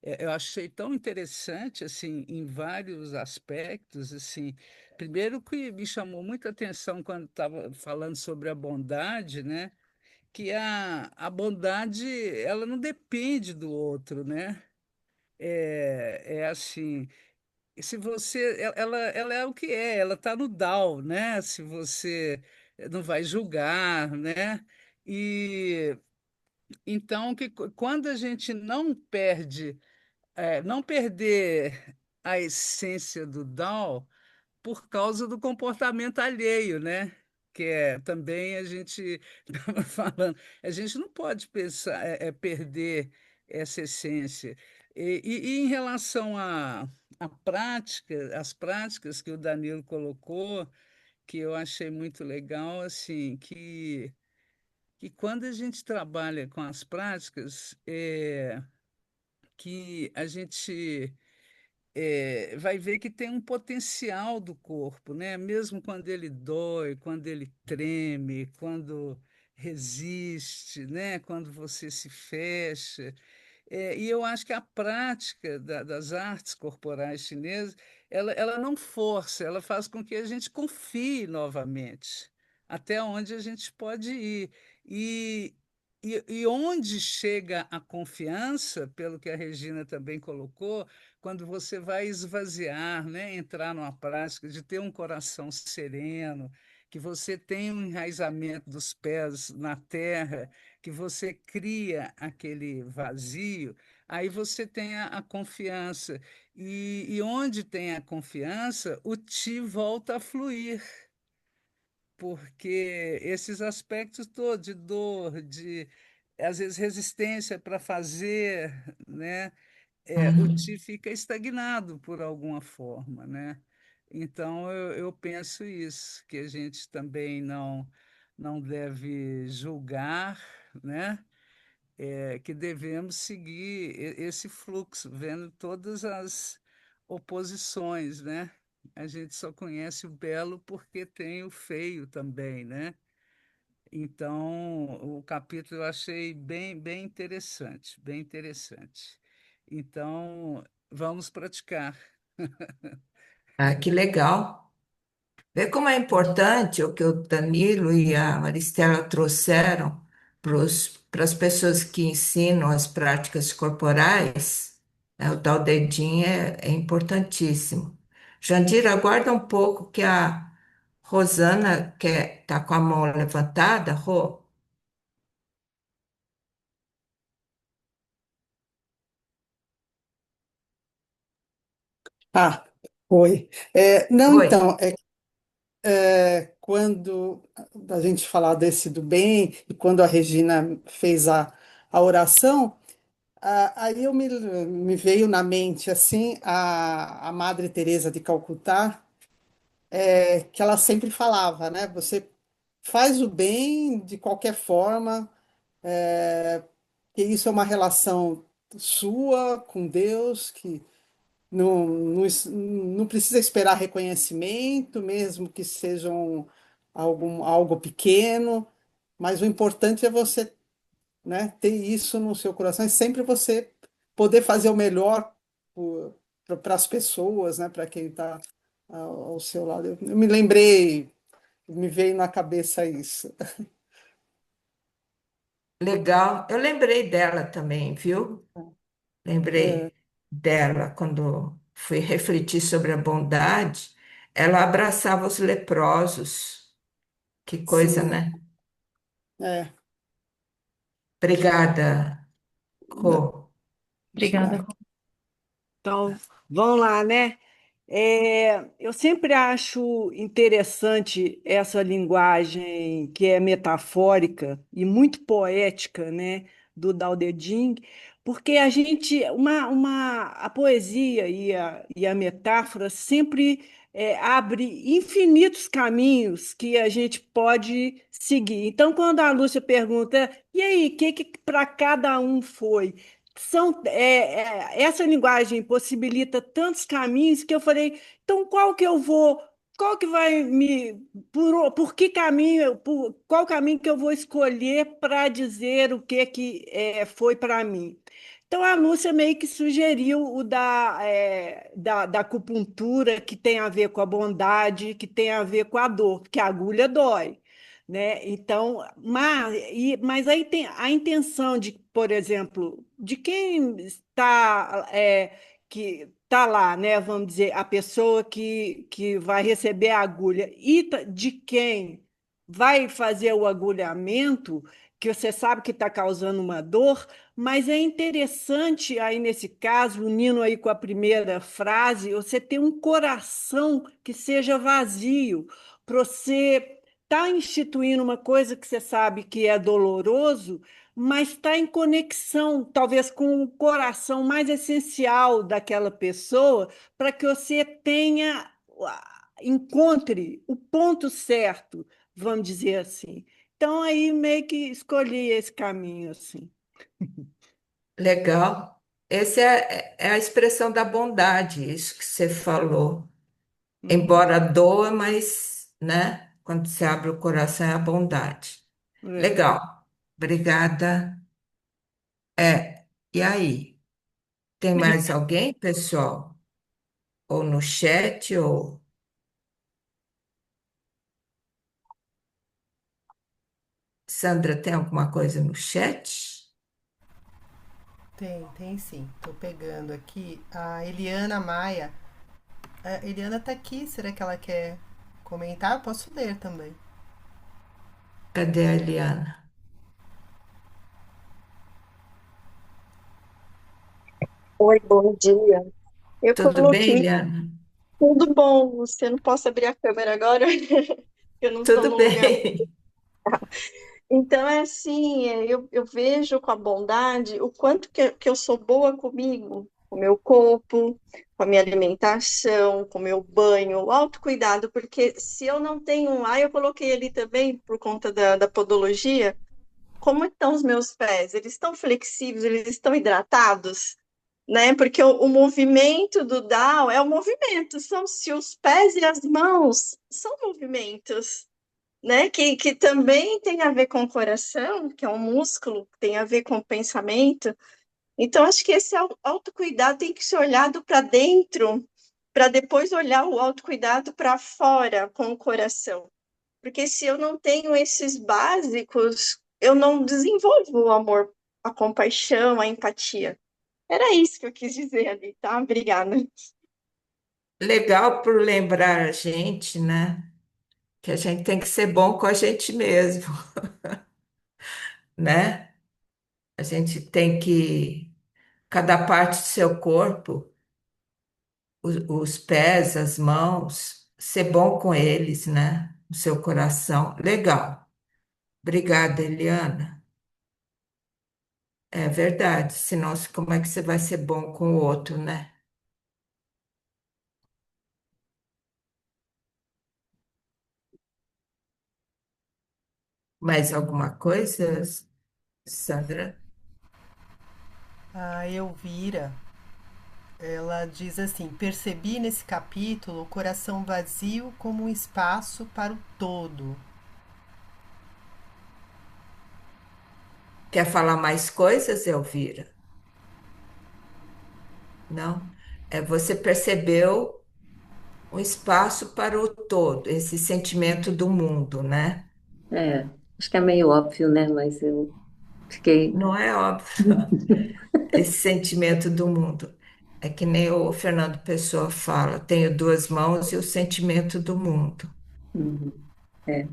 Speaker 7: eu achei tão interessante assim em vários aspectos assim. Primeiro que me chamou muita atenção quando estava falando sobre a bondade, né? Que a bondade ela não depende do outro, né? É assim, se você, ela é o que é, ela está no DAO, né? Se você não vai julgar, né? E então quando a gente não perde, não perder a essência do DAO por causa do comportamento alheio, né? Que é também a gente estava falando, a gente não pode pensar, perder essa essência. E em relação à prática, as práticas que o Danilo colocou, que eu achei muito legal, assim, que quando a gente trabalha com as práticas, que a gente vai ver que tem um potencial do corpo, né? Mesmo quando ele dói, quando ele treme, quando resiste, né? Quando você se fecha. E eu acho que a prática das artes corporais chinesas, ela não força, ela faz com que a gente confie novamente, até onde a gente pode ir. E, e onde chega a confiança, pelo que a Regina também colocou, quando você vai esvaziar, né, entrar numa prática de ter um coração sereno, que você tem um enraizamento dos pés na terra, que você cria aquele vazio, aí você tem a confiança. E onde tem a confiança, o ti volta a fluir, porque esses aspectos todos de dor, de às vezes resistência para fazer, né? O
Speaker 2: Uhum.
Speaker 7: ti fica estagnado por alguma forma, né? Então eu penso isso, que a gente também não deve julgar, né? Que devemos seguir esse fluxo, vendo todas as oposições, né? A gente só conhece o belo porque tem o feio também, né? Então, o capítulo eu achei bem interessante, bem interessante. Então, vamos praticar.
Speaker 2: Ah, que legal. Vê como é importante o que o Danilo e a Maristela trouxeram para as pessoas que ensinam as práticas corporais, né? O tal dedinho é importantíssimo. Jandira, aguarda um pouco que a Rosana quer tá com a mão levantada. Rô,
Speaker 3: Ah, oi. Não,
Speaker 2: oi.
Speaker 3: então, quando a gente falar desse do bem, e quando a Regina fez a oração, aí me veio na mente, assim, a Madre Teresa de Calcutá, que ela sempre falava, né? Você faz o bem de qualquer forma, que isso é uma relação sua com Deus, que não precisa esperar reconhecimento, mesmo que sejam algo pequeno, mas o importante é você, né, ter isso no seu coração e sempre você poder fazer o melhor para as pessoas, né, para quem está ao seu lado. Eu me lembrei, me veio na cabeça isso.
Speaker 2: Legal. Eu lembrei dela também, viu?
Speaker 3: É,
Speaker 2: Lembrei dela quando fui refletir sobre a bondade. Ela abraçava os leprosos. Que coisa,
Speaker 3: Sim,
Speaker 2: né?
Speaker 3: é.
Speaker 2: Obrigada, Rô.
Speaker 6: Obrigada.
Speaker 5: Então, vamos lá, né? Eu sempre acho interessante essa linguagem que é metafórica e muito poética, né, do Dao De Jing, porque a poesia e a metáfora sempre abre infinitos caminhos que a gente pode seguir. Então, quando a Lúcia pergunta, e aí, o que para cada um foi? Essa linguagem possibilita tantos caminhos que eu falei, então qual que vai por que caminho, qual caminho que eu vou escolher para dizer o que foi para mim? Então a Lúcia meio que sugeriu o da acupuntura, que tem a ver com a bondade, que tem a ver com a dor, porque a agulha dói, né? Então, mas aí tem a intenção de, por exemplo, de quem está que está lá, né? Vamos dizer, a pessoa que vai receber a agulha e de quem vai fazer o agulhamento, que você sabe que está causando uma dor, mas é interessante aí nesse caso, unindo aí com a primeira frase, você ter um coração que seja vazio, para você está instituindo uma coisa que você sabe que é doloroso, mas está em conexão, talvez, com o coração mais essencial daquela pessoa, para que você encontre o ponto certo, vamos dizer assim. Então, aí meio que escolhi esse caminho, assim.
Speaker 2: Legal. Essa é a expressão da bondade, isso que você falou.
Speaker 5: Uhum.
Speaker 2: Embora doa, mas, né? Quando você abre o coração é a bondade.
Speaker 5: É.
Speaker 2: Legal. Obrigada. E aí? Tem mais alguém, pessoal? Ou no chat, ou Sandra, tem alguma coisa no chat?
Speaker 8: Tem sim. Tô pegando aqui a Eliana Maia. A Eliana tá aqui, será que ela quer comentar? Eu posso ler também.
Speaker 2: Cadê a Eliana?
Speaker 9: Oi, bom dia. Eu
Speaker 2: Tudo bem,
Speaker 9: coloquei
Speaker 2: Eliana?
Speaker 9: tudo bom. Você não posso abrir a câmera agora, eu não estou
Speaker 2: Tudo
Speaker 9: no lugar.
Speaker 2: bem.
Speaker 9: Então, é assim, eu vejo com a bondade o quanto que eu sou boa comigo, com o meu corpo, com a minha alimentação, com o meu banho, o autocuidado, porque se eu não tenho eu coloquei ali também, por conta da podologia, como estão os meus pés? Eles estão flexíveis, eles estão hidratados? Né? Porque o movimento do Down é o movimento, são se os pés e as mãos são movimentos, né? Que também tem a ver com o coração, que é um músculo, tem a ver com o pensamento. Então, acho que esse autocuidado tem que ser olhado para dentro, para depois olhar o autocuidado para fora, com o coração. Porque se eu não tenho esses básicos, eu não desenvolvo o amor, a compaixão, a empatia. Era isso que eu quis dizer ali, tá? Obrigada.
Speaker 2: Legal por lembrar a gente, né? Que a gente tem que ser bom com a gente mesmo, né? A gente tem que, cada parte do seu corpo, os pés, as mãos, ser bom com eles, né? O seu coração. Legal. Obrigada, Eliana. É verdade, senão como é que você vai ser bom com o outro, né? Mais alguma coisa, Sandra?
Speaker 8: A Elvira, ela diz assim: percebi nesse capítulo o coração vazio como um espaço para o todo.
Speaker 2: Quer falar mais coisas, Elvira? Não? Você percebeu um espaço para o todo, esse sentimento do mundo, né?
Speaker 1: É, acho que é meio óbvio, né? Mas eu fiquei.
Speaker 2: Não é óbvio, esse sentimento do mundo. É que nem o Fernando Pessoa fala, tenho duas mãos e o sentimento do mundo.
Speaker 1: Uhum, é.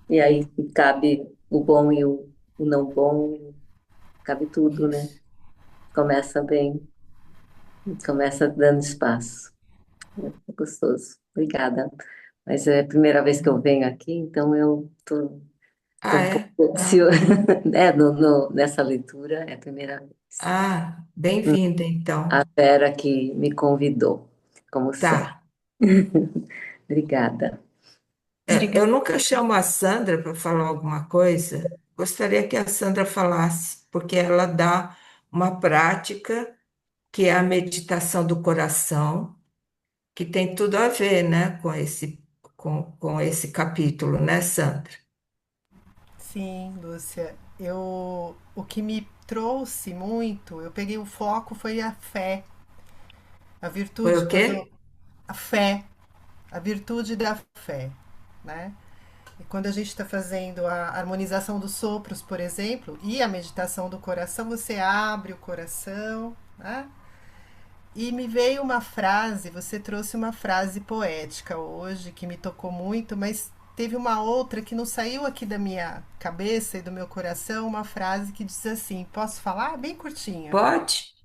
Speaker 1: E aí cabe o bom e o não bom, cabe tudo, né?
Speaker 2: Isso.
Speaker 1: Começa bem, começa dando espaço. É gostoso. Obrigada. Mas é a primeira vez que eu venho aqui, então tô
Speaker 2: Ah,
Speaker 1: um
Speaker 2: é?
Speaker 1: pouco
Speaker 2: Ah,
Speaker 1: ansiosa, né? Nessa leitura é a primeira vez.
Speaker 2: ah, bem-vinda, então.
Speaker 1: A Vera que me convidou, como sempre.
Speaker 2: Tá.
Speaker 1: Obrigada.
Speaker 2: Eu
Speaker 6: Obrigada.
Speaker 2: nunca chamo a Sandra para falar alguma coisa. Gostaria que a Sandra falasse, porque ela dá uma prática que é a meditação do coração, que tem tudo a ver, né, com esse capítulo, né, Sandra?
Speaker 8: Sim, Lúcia. O que me trouxe muito, eu peguei o foco foi a fé, a
Speaker 2: Foi
Speaker 8: virtude
Speaker 2: o quê?
Speaker 8: quando a fé, a virtude da fé, né? E quando a gente está fazendo a harmonização dos sopros, por exemplo, e a meditação do coração, você abre o coração, né? E me veio uma frase, você trouxe uma frase poética hoje que me tocou muito, mas teve uma outra que não saiu aqui da minha cabeça e do meu coração, uma frase que diz assim: posso falar? Bem curtinha.
Speaker 2: Pode?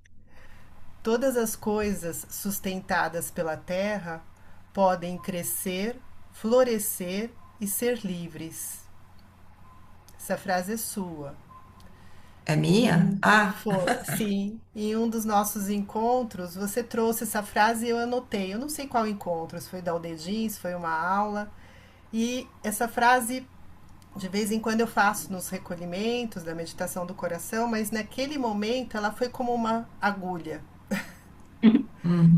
Speaker 8: Todas as coisas sustentadas pela terra podem crescer, florescer e ser livres. Essa frase é sua.
Speaker 2: É minha? Ah,
Speaker 8: Sim, em um dos nossos encontros, você trouxe essa frase e eu anotei. Eu não sei qual encontro, se foi da Aldedin, se foi uma aula. E essa frase, de vez em quando eu faço nos recolhimentos da meditação do coração, mas naquele momento ela foi como uma agulha.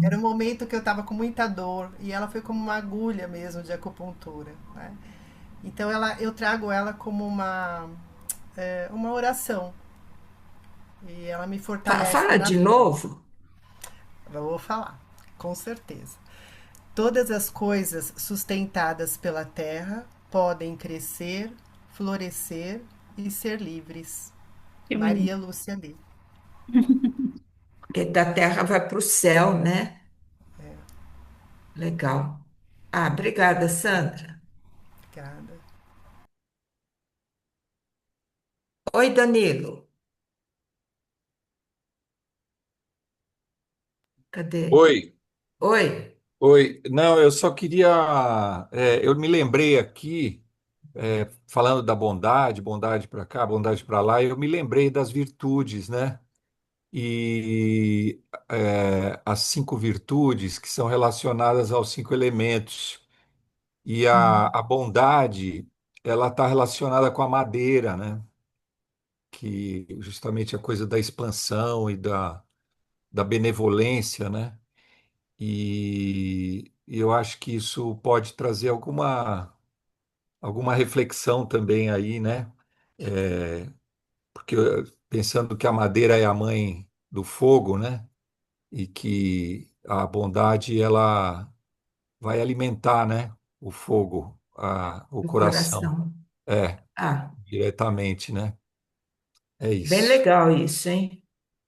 Speaker 8: Era um
Speaker 2: hum,
Speaker 8: momento que eu estava com muita dor e ela foi como uma agulha mesmo de acupuntura, né? Então eu trago ela como uma oração e ela me fortalece
Speaker 2: fala
Speaker 8: na
Speaker 2: de
Speaker 8: fé.
Speaker 2: novo.
Speaker 8: Eu vou falar, com certeza. Todas as coisas sustentadas pela terra podem crescer, florescer e ser livres.
Speaker 6: Que bonito.
Speaker 8: Maria Lúcia Lee.
Speaker 2: Porque da terra vai para o céu, né? Legal. Ah, obrigada, Sandra.
Speaker 8: Obrigada.
Speaker 2: Oi, Danilo. Cadê?
Speaker 4: Oi,
Speaker 2: Oi.
Speaker 4: oi. Não, eu só queria. Eu me lembrei aqui, falando da bondade, bondade para cá, bondade para lá, eu me lembrei das virtudes, né? E as cinco virtudes que são relacionadas aos cinco elementos. E a bondade, ela está relacionada com a madeira, né? Que justamente é a coisa da expansão e da benevolência, né? E eu acho que isso pode trazer alguma reflexão também aí, né? É, porque pensando que a madeira é a mãe do fogo, né? E que a bondade ela vai alimentar, né? O fogo, o
Speaker 2: Do
Speaker 4: coração,
Speaker 2: coração.
Speaker 4: é,
Speaker 2: Ah,
Speaker 4: diretamente, né? É
Speaker 2: bem
Speaker 4: isso.
Speaker 2: legal isso, hein?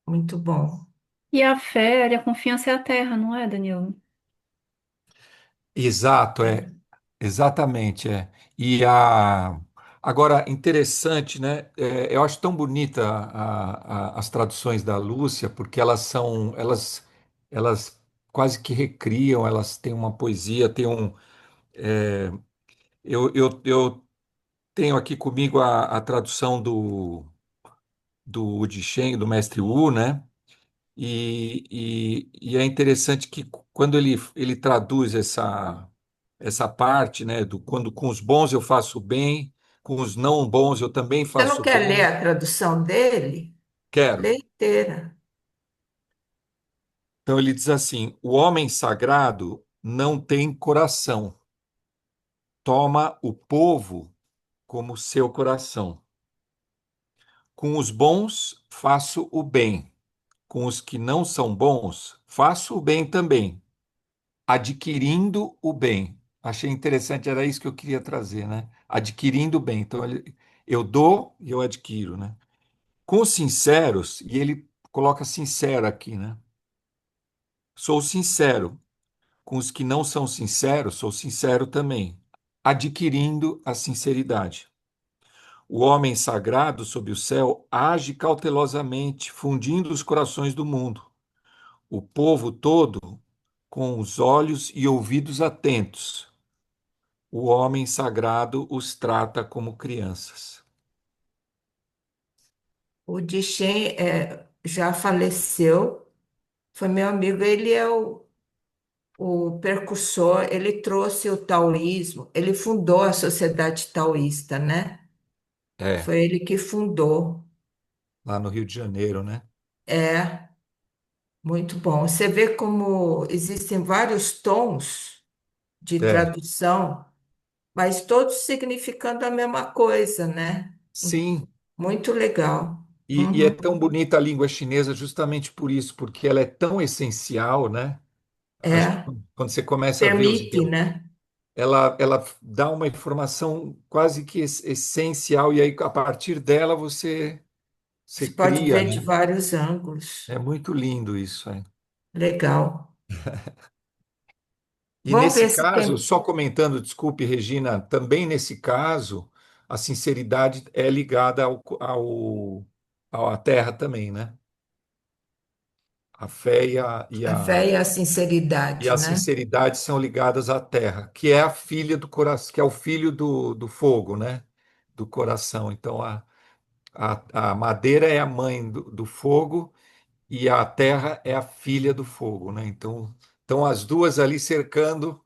Speaker 2: Muito bom.
Speaker 6: E a fé e a confiança é a terra, não é, Danilo?
Speaker 4: Exato, exatamente, é. E agora interessante, né? Eu acho tão bonita as traduções da Lúcia, porque elas quase que recriam, elas têm uma poesia, têm é, eu tenho aqui comigo a tradução do Wu Shen, do Mestre Wu, né? E é interessante que quando ele traduz essa parte, né, do quando com os bons eu faço bem, com os não bons eu também
Speaker 2: Você não
Speaker 4: faço
Speaker 2: quer ler
Speaker 4: bem,
Speaker 2: a tradução dele?
Speaker 4: quero.
Speaker 2: Lê inteira.
Speaker 4: Então ele diz assim: o homem sagrado não tem coração, toma o povo como seu coração. Com os bons faço o bem, com os que não são bons faço o bem também, adquirindo o bem. Achei interessante, era isso que eu queria trazer, né? Adquirindo o bem. Então, eu dou e eu adquiro, né? Com os sinceros, e ele coloca sincero aqui, né? Sou sincero. Com os que não são sinceros, sou sincero também. adquirindo a sinceridade. O homem sagrado sob o céu age cautelosamente, fundindo os corações do mundo. O povo todo com os olhos e ouvidos atentos. O homem sagrado os trata como crianças.
Speaker 2: O Dichem já faleceu, foi meu amigo, ele é o percussor, ele trouxe o taoísmo, ele fundou a Sociedade Taoísta, né?
Speaker 4: É,
Speaker 2: Foi ele que fundou.
Speaker 4: lá no Rio de Janeiro, né?
Speaker 2: É, muito bom. Você vê como existem vários tons de
Speaker 4: É,
Speaker 2: tradução, mas todos significando a mesma coisa, né?
Speaker 4: sim.
Speaker 2: Muito legal.
Speaker 4: E é
Speaker 2: Uhum.
Speaker 4: tão bonita a língua chinesa justamente por isso, porque ela é tão essencial, né? Acho que
Speaker 2: É,
Speaker 4: quando você começa a ver os
Speaker 2: permite, né?
Speaker 4: ela dá uma informação quase que essencial, e aí a partir dela você
Speaker 2: Você pode
Speaker 4: cria,
Speaker 2: ver de
Speaker 4: né?
Speaker 2: vários ângulos.
Speaker 4: É muito lindo isso, é.
Speaker 2: Legal.
Speaker 4: E
Speaker 2: Vamos
Speaker 4: nesse
Speaker 2: ver se
Speaker 4: caso,
Speaker 2: tem.
Speaker 4: só comentando, desculpe, Regina, também nesse caso, a sinceridade é ligada à terra também, né? A fé
Speaker 2: A fé e a sinceridade,
Speaker 4: a
Speaker 2: né?
Speaker 4: sinceridade são ligadas à terra, que é a filha do coração, que é o filho do fogo, né? Do coração. Então, a madeira é a mãe do fogo e a terra é a filha do fogo, né? Então as duas ali cercando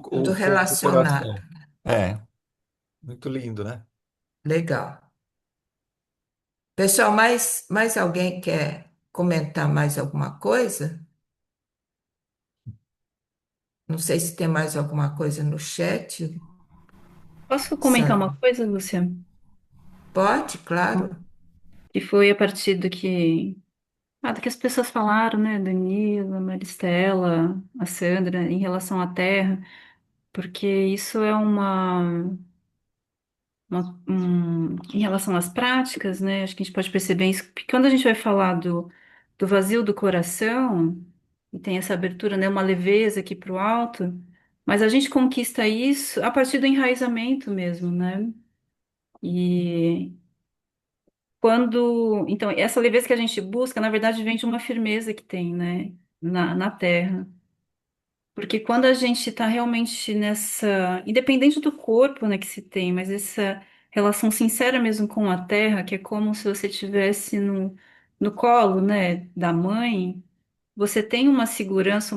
Speaker 2: Tudo
Speaker 4: o fogo do
Speaker 2: relacionado.
Speaker 4: coração. É, muito lindo, né?
Speaker 2: Legal. Pessoal, mais alguém quer comentar mais alguma coisa? Não sei se tem mais alguma coisa no chat,
Speaker 6: Posso comentar uma
Speaker 2: Sandra.
Speaker 6: coisa, Lúcia?
Speaker 2: Pode, claro.
Speaker 6: Que foi a partir do que as pessoas falaram, né? Danila, Maristela, a Sandra, em relação à terra, porque isso é em relação às práticas, né? Acho que a gente pode perceber isso, porque quando a gente vai falar do vazio do coração, e tem essa abertura, né? Uma leveza aqui para o alto, mas a gente conquista isso a partir do enraizamento mesmo, né? E então, essa leveza que a gente busca, na verdade, vem de uma firmeza que tem, né? Na terra. Porque quando a gente está realmente independente do corpo, né, que se tem, mas essa relação sincera mesmo com a terra, que é como se você estivesse no colo, né, da mãe, você tem uma segurança,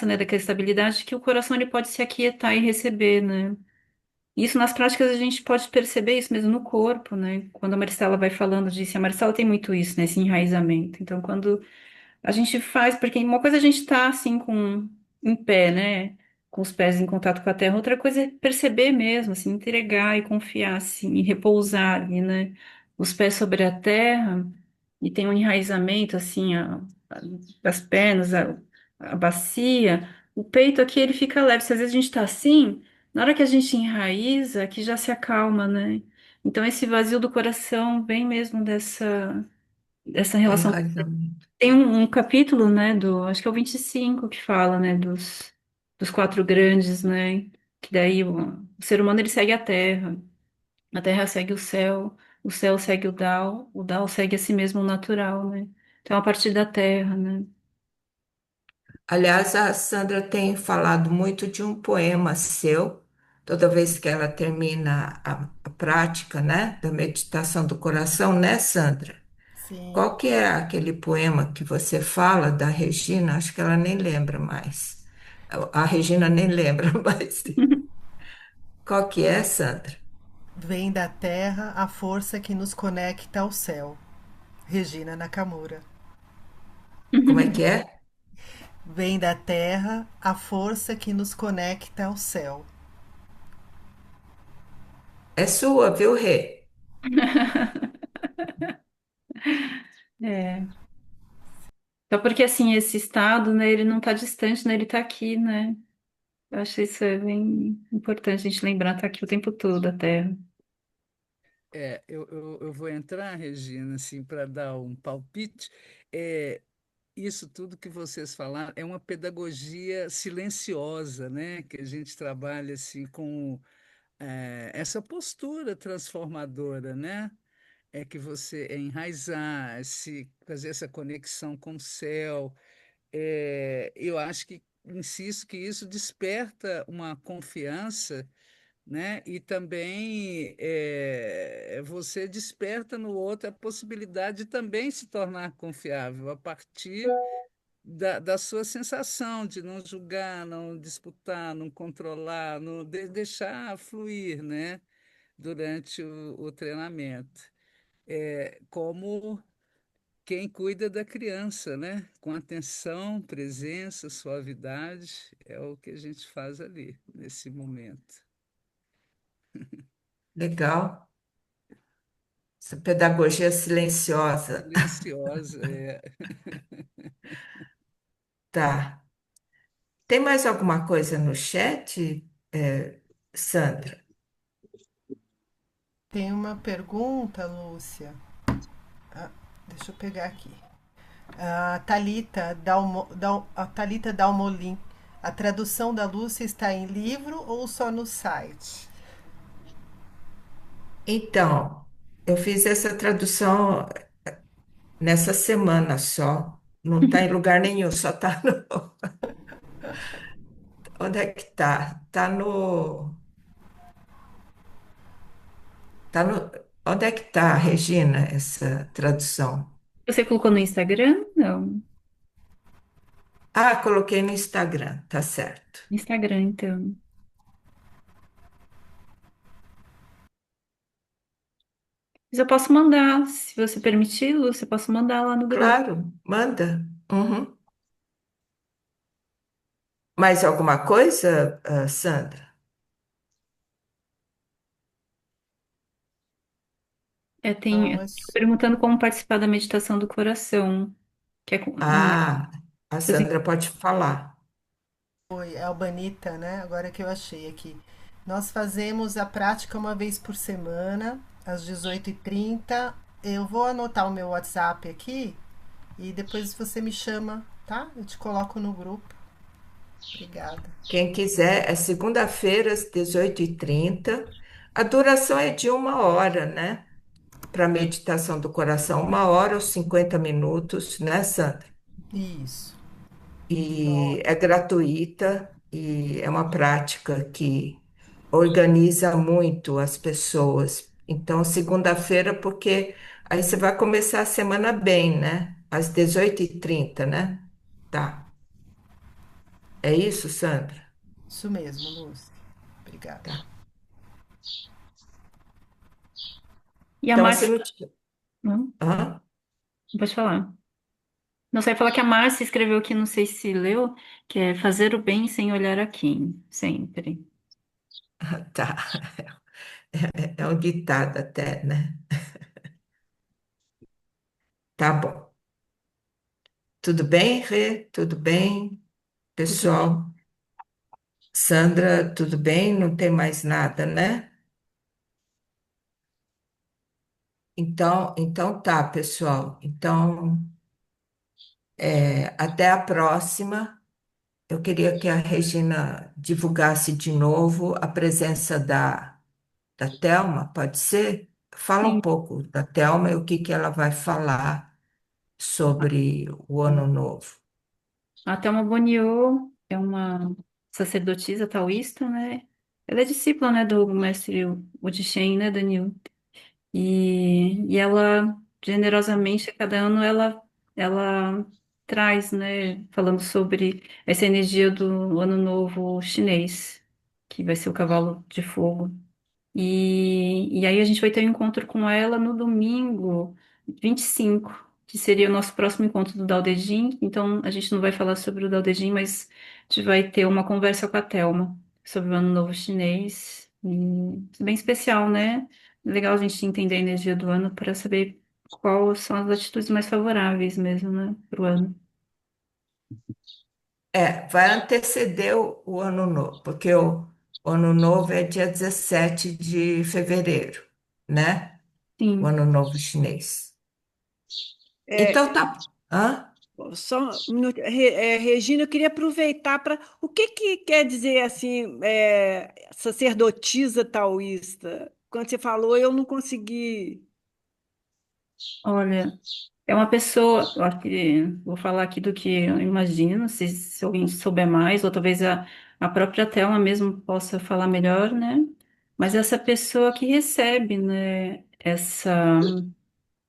Speaker 6: né, daquela estabilidade que o coração ele pode se aquietar e receber, né? Isso nas práticas a gente pode perceber isso mesmo no corpo, né? Quando a Maristela vai falando disso, a Maristela tem muito isso, né, esse enraizamento. Então, quando a gente faz, porque uma coisa é a gente estar assim em pé, né? Com os pés em contato com a terra, outra coisa é perceber mesmo, assim, entregar e confiar, assim, e repousar ali, né? Os pés sobre a terra e tem um enraizamento, assim, das pernas, a bacia, o peito aqui ele fica leve. Se às vezes a gente tá assim, na hora que a gente enraiza, que já se acalma, né? Então esse vazio do coração vem mesmo dessa
Speaker 2: Do
Speaker 6: relação.
Speaker 2: enraizamento.
Speaker 6: Tem um capítulo, né, acho que é o 25 que fala, né, dos quatro grandes, né, que daí o ser humano ele segue a terra segue o céu segue o Tao segue a si mesmo o natural, né, então a partir da terra, né.
Speaker 2: Aliás, a Sandra tem falado muito de um poema seu, toda vez que ela termina a prática, né, da meditação do coração, né, Sandra?
Speaker 8: Sim.
Speaker 2: Qual que é aquele poema que você fala da Regina? Acho que ela nem lembra mais. A Regina nem lembra mais. Qual que é, Sandra?
Speaker 8: Vem da terra a força que nos conecta ao céu. Regina Nakamura.
Speaker 2: Como é que é?
Speaker 8: Vem da terra a força que nos conecta ao céu.
Speaker 2: É sua, viu, Rê?
Speaker 6: É. Então, porque assim, esse estado, né, ele não está distante, né, ele está aqui, né? Eu acho isso bem importante a gente lembrar, tá aqui o tempo todo, a Terra.
Speaker 7: Eu vou entrar, Regina, assim, para dar um palpite. É, isso tudo que vocês falaram é uma pedagogia silenciosa, né? Que a gente trabalha assim com essa postura transformadora, né? É que você enraizar, se fazer essa conexão com o céu. Eu acho que insisto que isso desperta uma confiança, né? E também você desperta no outro a possibilidade de também se tornar confiável a partir da sua sensação de não julgar, não disputar, não controlar, não deixar fluir, né? Durante o treinamento. Como quem cuida da criança, né? Com atenção, presença, suavidade, é o que a gente faz ali, nesse momento.
Speaker 2: Legal. Essa pedagogia silenciosa.
Speaker 7: Silenciosa,
Speaker 2: Tá. Tem mais alguma coisa no chat, Sandra?
Speaker 8: Tem uma pergunta, Lúcia. Ah, deixa eu pegar aqui. A Thalita Dalmolin. A tradução da Lúcia está em livro ou só no site?
Speaker 2: Então, eu fiz essa tradução nessa semana só. Não está em lugar nenhum, só está no. Onde é que está? Está no. Tá no. Onde é que está, Regina, essa tradução?
Speaker 6: Você colocou no Instagram? Não.
Speaker 2: Ah, coloquei no Instagram, tá certo.
Speaker 6: No Instagram, então. Mas eu posso mandar, se você permitir, Lúcia, eu posso mandar lá no grupo.
Speaker 2: Claro, manda. Uhum. Mais alguma coisa, Sandra?
Speaker 8: Não,
Speaker 6: Perguntando como participar da meditação do coração, que é uma
Speaker 2: Ah, a
Speaker 6: coisa.
Speaker 2: Sandra pode falar.
Speaker 8: foi a Albanita, né? Agora que eu achei aqui. Nós fazemos a prática uma vez por semana, às 18h30. Eu vou anotar o meu WhatsApp aqui e depois você me chama, tá? Eu te coloco no grupo. Obrigada.
Speaker 2: Quem quiser, é segunda-feira, às 18h30. A duração é de 1 hora, né? Para meditação do coração, 1 hora ou 50 minutos, né, Sandra?
Speaker 8: Isso.
Speaker 2: E é gratuita e é uma prática que organiza muito as pessoas. Então, segunda-feira, porque aí você vai começar a semana bem, né? Às 18h30, né? Tá. É isso, Sandra?
Speaker 8: Isso mesmo, Lúcia. Obrigada.
Speaker 2: Tá.
Speaker 6: E a
Speaker 2: Então, você
Speaker 6: Márcia.
Speaker 2: não.
Speaker 6: Não,
Speaker 2: Hã?
Speaker 6: pode falar. Não sei falar que a Márcia escreveu aqui, não sei se leu, que é fazer o bem sem olhar a quem, sempre.
Speaker 2: Tá. É um ditado até, né? Tá bom. Tudo bem, Rê? Tudo bem,
Speaker 6: Tudo bem.
Speaker 2: pessoal? Sandra, tudo bem? Não tem mais nada, né? Então tá, pessoal. Então, até a próxima. Eu queria que a Regina divulgasse de novo a presença da Thelma, pode ser? Fala um
Speaker 6: Sim.
Speaker 2: pouco da Thelma e o que que ela vai falar sobre o Ano Novo.
Speaker 6: A Thelma Boniô é uma sacerdotisa taoísta, né? Ela é discípula, né, do mestre Odishen, né, Daniel? E ela, generosamente, a cada ano, ela traz, né, falando sobre essa energia do Ano Novo chinês, que vai ser o cavalo de fogo. E aí a gente vai ter um encontro com ela no domingo 25, que seria o nosso próximo encontro do Dao De Jing. Então a gente não vai falar sobre o Dao De Jing, mas a gente vai ter uma conversa com a Thelma sobre o Ano Novo Chinês. E bem especial, né? Legal a gente entender a energia do ano para saber quais são as atitudes mais favoráveis mesmo, né, para o ano.
Speaker 2: Vai anteceder o Ano Novo, porque o Ano Novo é dia 17 de fevereiro, né? O
Speaker 6: Sim.
Speaker 2: Ano Novo Chinês.
Speaker 9: É,
Speaker 2: Então tá. Hã?
Speaker 5: Só um minuto. Regina, eu queria aproveitar para. O que que quer dizer assim, sacerdotisa taoísta? Quando você falou, eu não consegui.
Speaker 6: Olha, é uma pessoa, eu acho que vou falar aqui do que eu imagino, se alguém souber mais, ou talvez a própria Thelma mesmo possa falar melhor, né? Mas essa pessoa que recebe, né,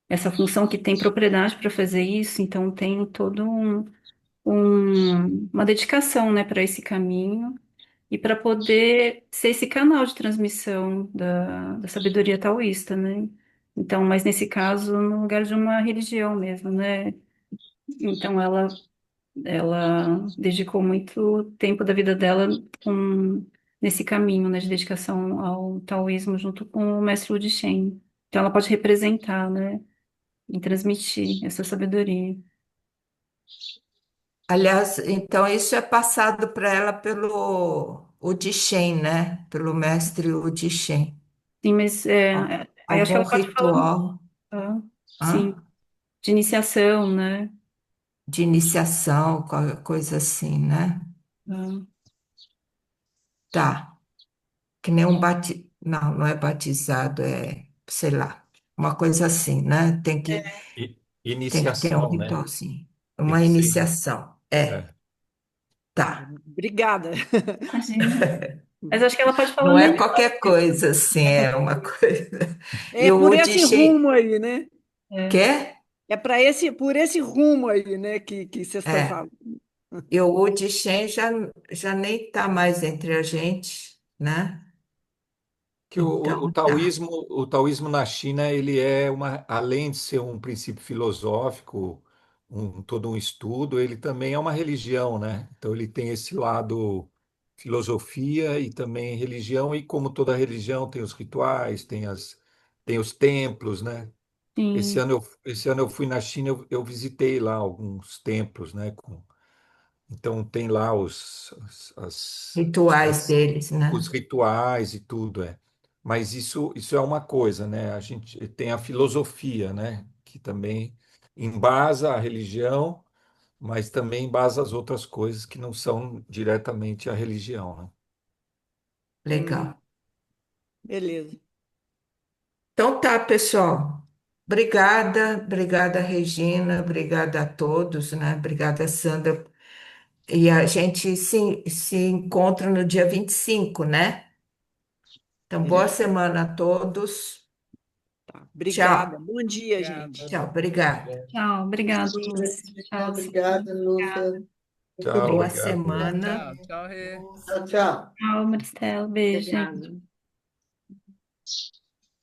Speaker 6: essa função que tem propriedade para fazer isso, então tem todo uma dedicação, né, para esse caminho e para poder ser esse canal de transmissão da sabedoria taoísta, né? Então, mas nesse caso, no lugar de uma religião mesmo, né? Então, ela dedicou muito tempo da vida dela nesse caminho, né, de dedicação ao taoísmo junto com o mestre Wu Shen. Então, ela pode representar, né, e transmitir essa sabedoria.
Speaker 2: Aliás, então isso é passado para ela pelo o Shen, né? Pelo mestre o Shen.
Speaker 6: Sim, mas aí acho que
Speaker 2: Algum
Speaker 6: ela pode falar,
Speaker 2: ritual,
Speaker 6: sim,
Speaker 2: hã?
Speaker 6: de iniciação, né?
Speaker 2: De iniciação, qualquer coisa assim, né?
Speaker 6: Ah,
Speaker 2: Tá. Que nem um Não, não é batizado, é, sei lá, uma coisa assim, né? Tem que ter um
Speaker 4: Iniciação, né?
Speaker 2: ritualzinho.
Speaker 4: Tem
Speaker 2: Uma
Speaker 4: que ser.
Speaker 2: iniciação. É,
Speaker 4: É.
Speaker 2: tá.
Speaker 5: Obrigada.
Speaker 6: imagina. Mas acho que ela pode falar
Speaker 2: Não é
Speaker 6: melhor.
Speaker 2: qualquer coisa assim, é uma coisa.
Speaker 5: É
Speaker 2: E o
Speaker 5: por esse
Speaker 2: Udixen
Speaker 5: rumo aí, né?
Speaker 6: É,
Speaker 2: quer?
Speaker 5: É por esse rumo aí, né, que vocês estão
Speaker 2: É.
Speaker 5: falando.
Speaker 2: E o Udixen já nem está mais entre a gente, né?
Speaker 4: Que
Speaker 2: Então, tá.
Speaker 4: o taoísmo na China, ele é além de ser um princípio filosófico, todo um estudo, ele também é uma religião, né? Então ele tem esse lado filosofia e também religião, e como toda religião tem os rituais, tem os templos, né?
Speaker 6: sim,
Speaker 4: Esse ano eu fui na China, eu visitei lá alguns templos, né? Então tem lá
Speaker 2: Rituais deles,
Speaker 4: os
Speaker 2: né?
Speaker 4: rituais e tudo, é. Mas isso é uma coisa, né? A gente tem a filosofia, né? Que também embasa a religião, mas também embasa as outras coisas que não são diretamente a religião, né?
Speaker 5: Hum,
Speaker 2: Legal.
Speaker 5: beleza.
Speaker 2: Então tá, pessoal. Obrigada, Regina, obrigada a todos, né? Obrigada, Sandra. E a gente se encontra no dia 25, né? Então, boa
Speaker 5: Beleza.
Speaker 2: semana a todos.
Speaker 5: Tá.
Speaker 2: Tchau.
Speaker 5: Obrigada. Bom dia, gente.
Speaker 7: Obrigada.
Speaker 2: Tchau, obrigada.
Speaker 6: tchau, obrigada. Tchau,
Speaker 3: Obrigada, Lúcia. Muito
Speaker 4: Tchau,
Speaker 2: Boa
Speaker 4: obrigado.
Speaker 7: Tchau,
Speaker 2: semana.
Speaker 7: tchau. Tchau, Rê.
Speaker 3: Tchau, tchau.
Speaker 6: tchau, Maristela, beijo, gente.
Speaker 5: Obrigada.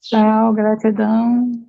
Speaker 6: Tchau, gratidão.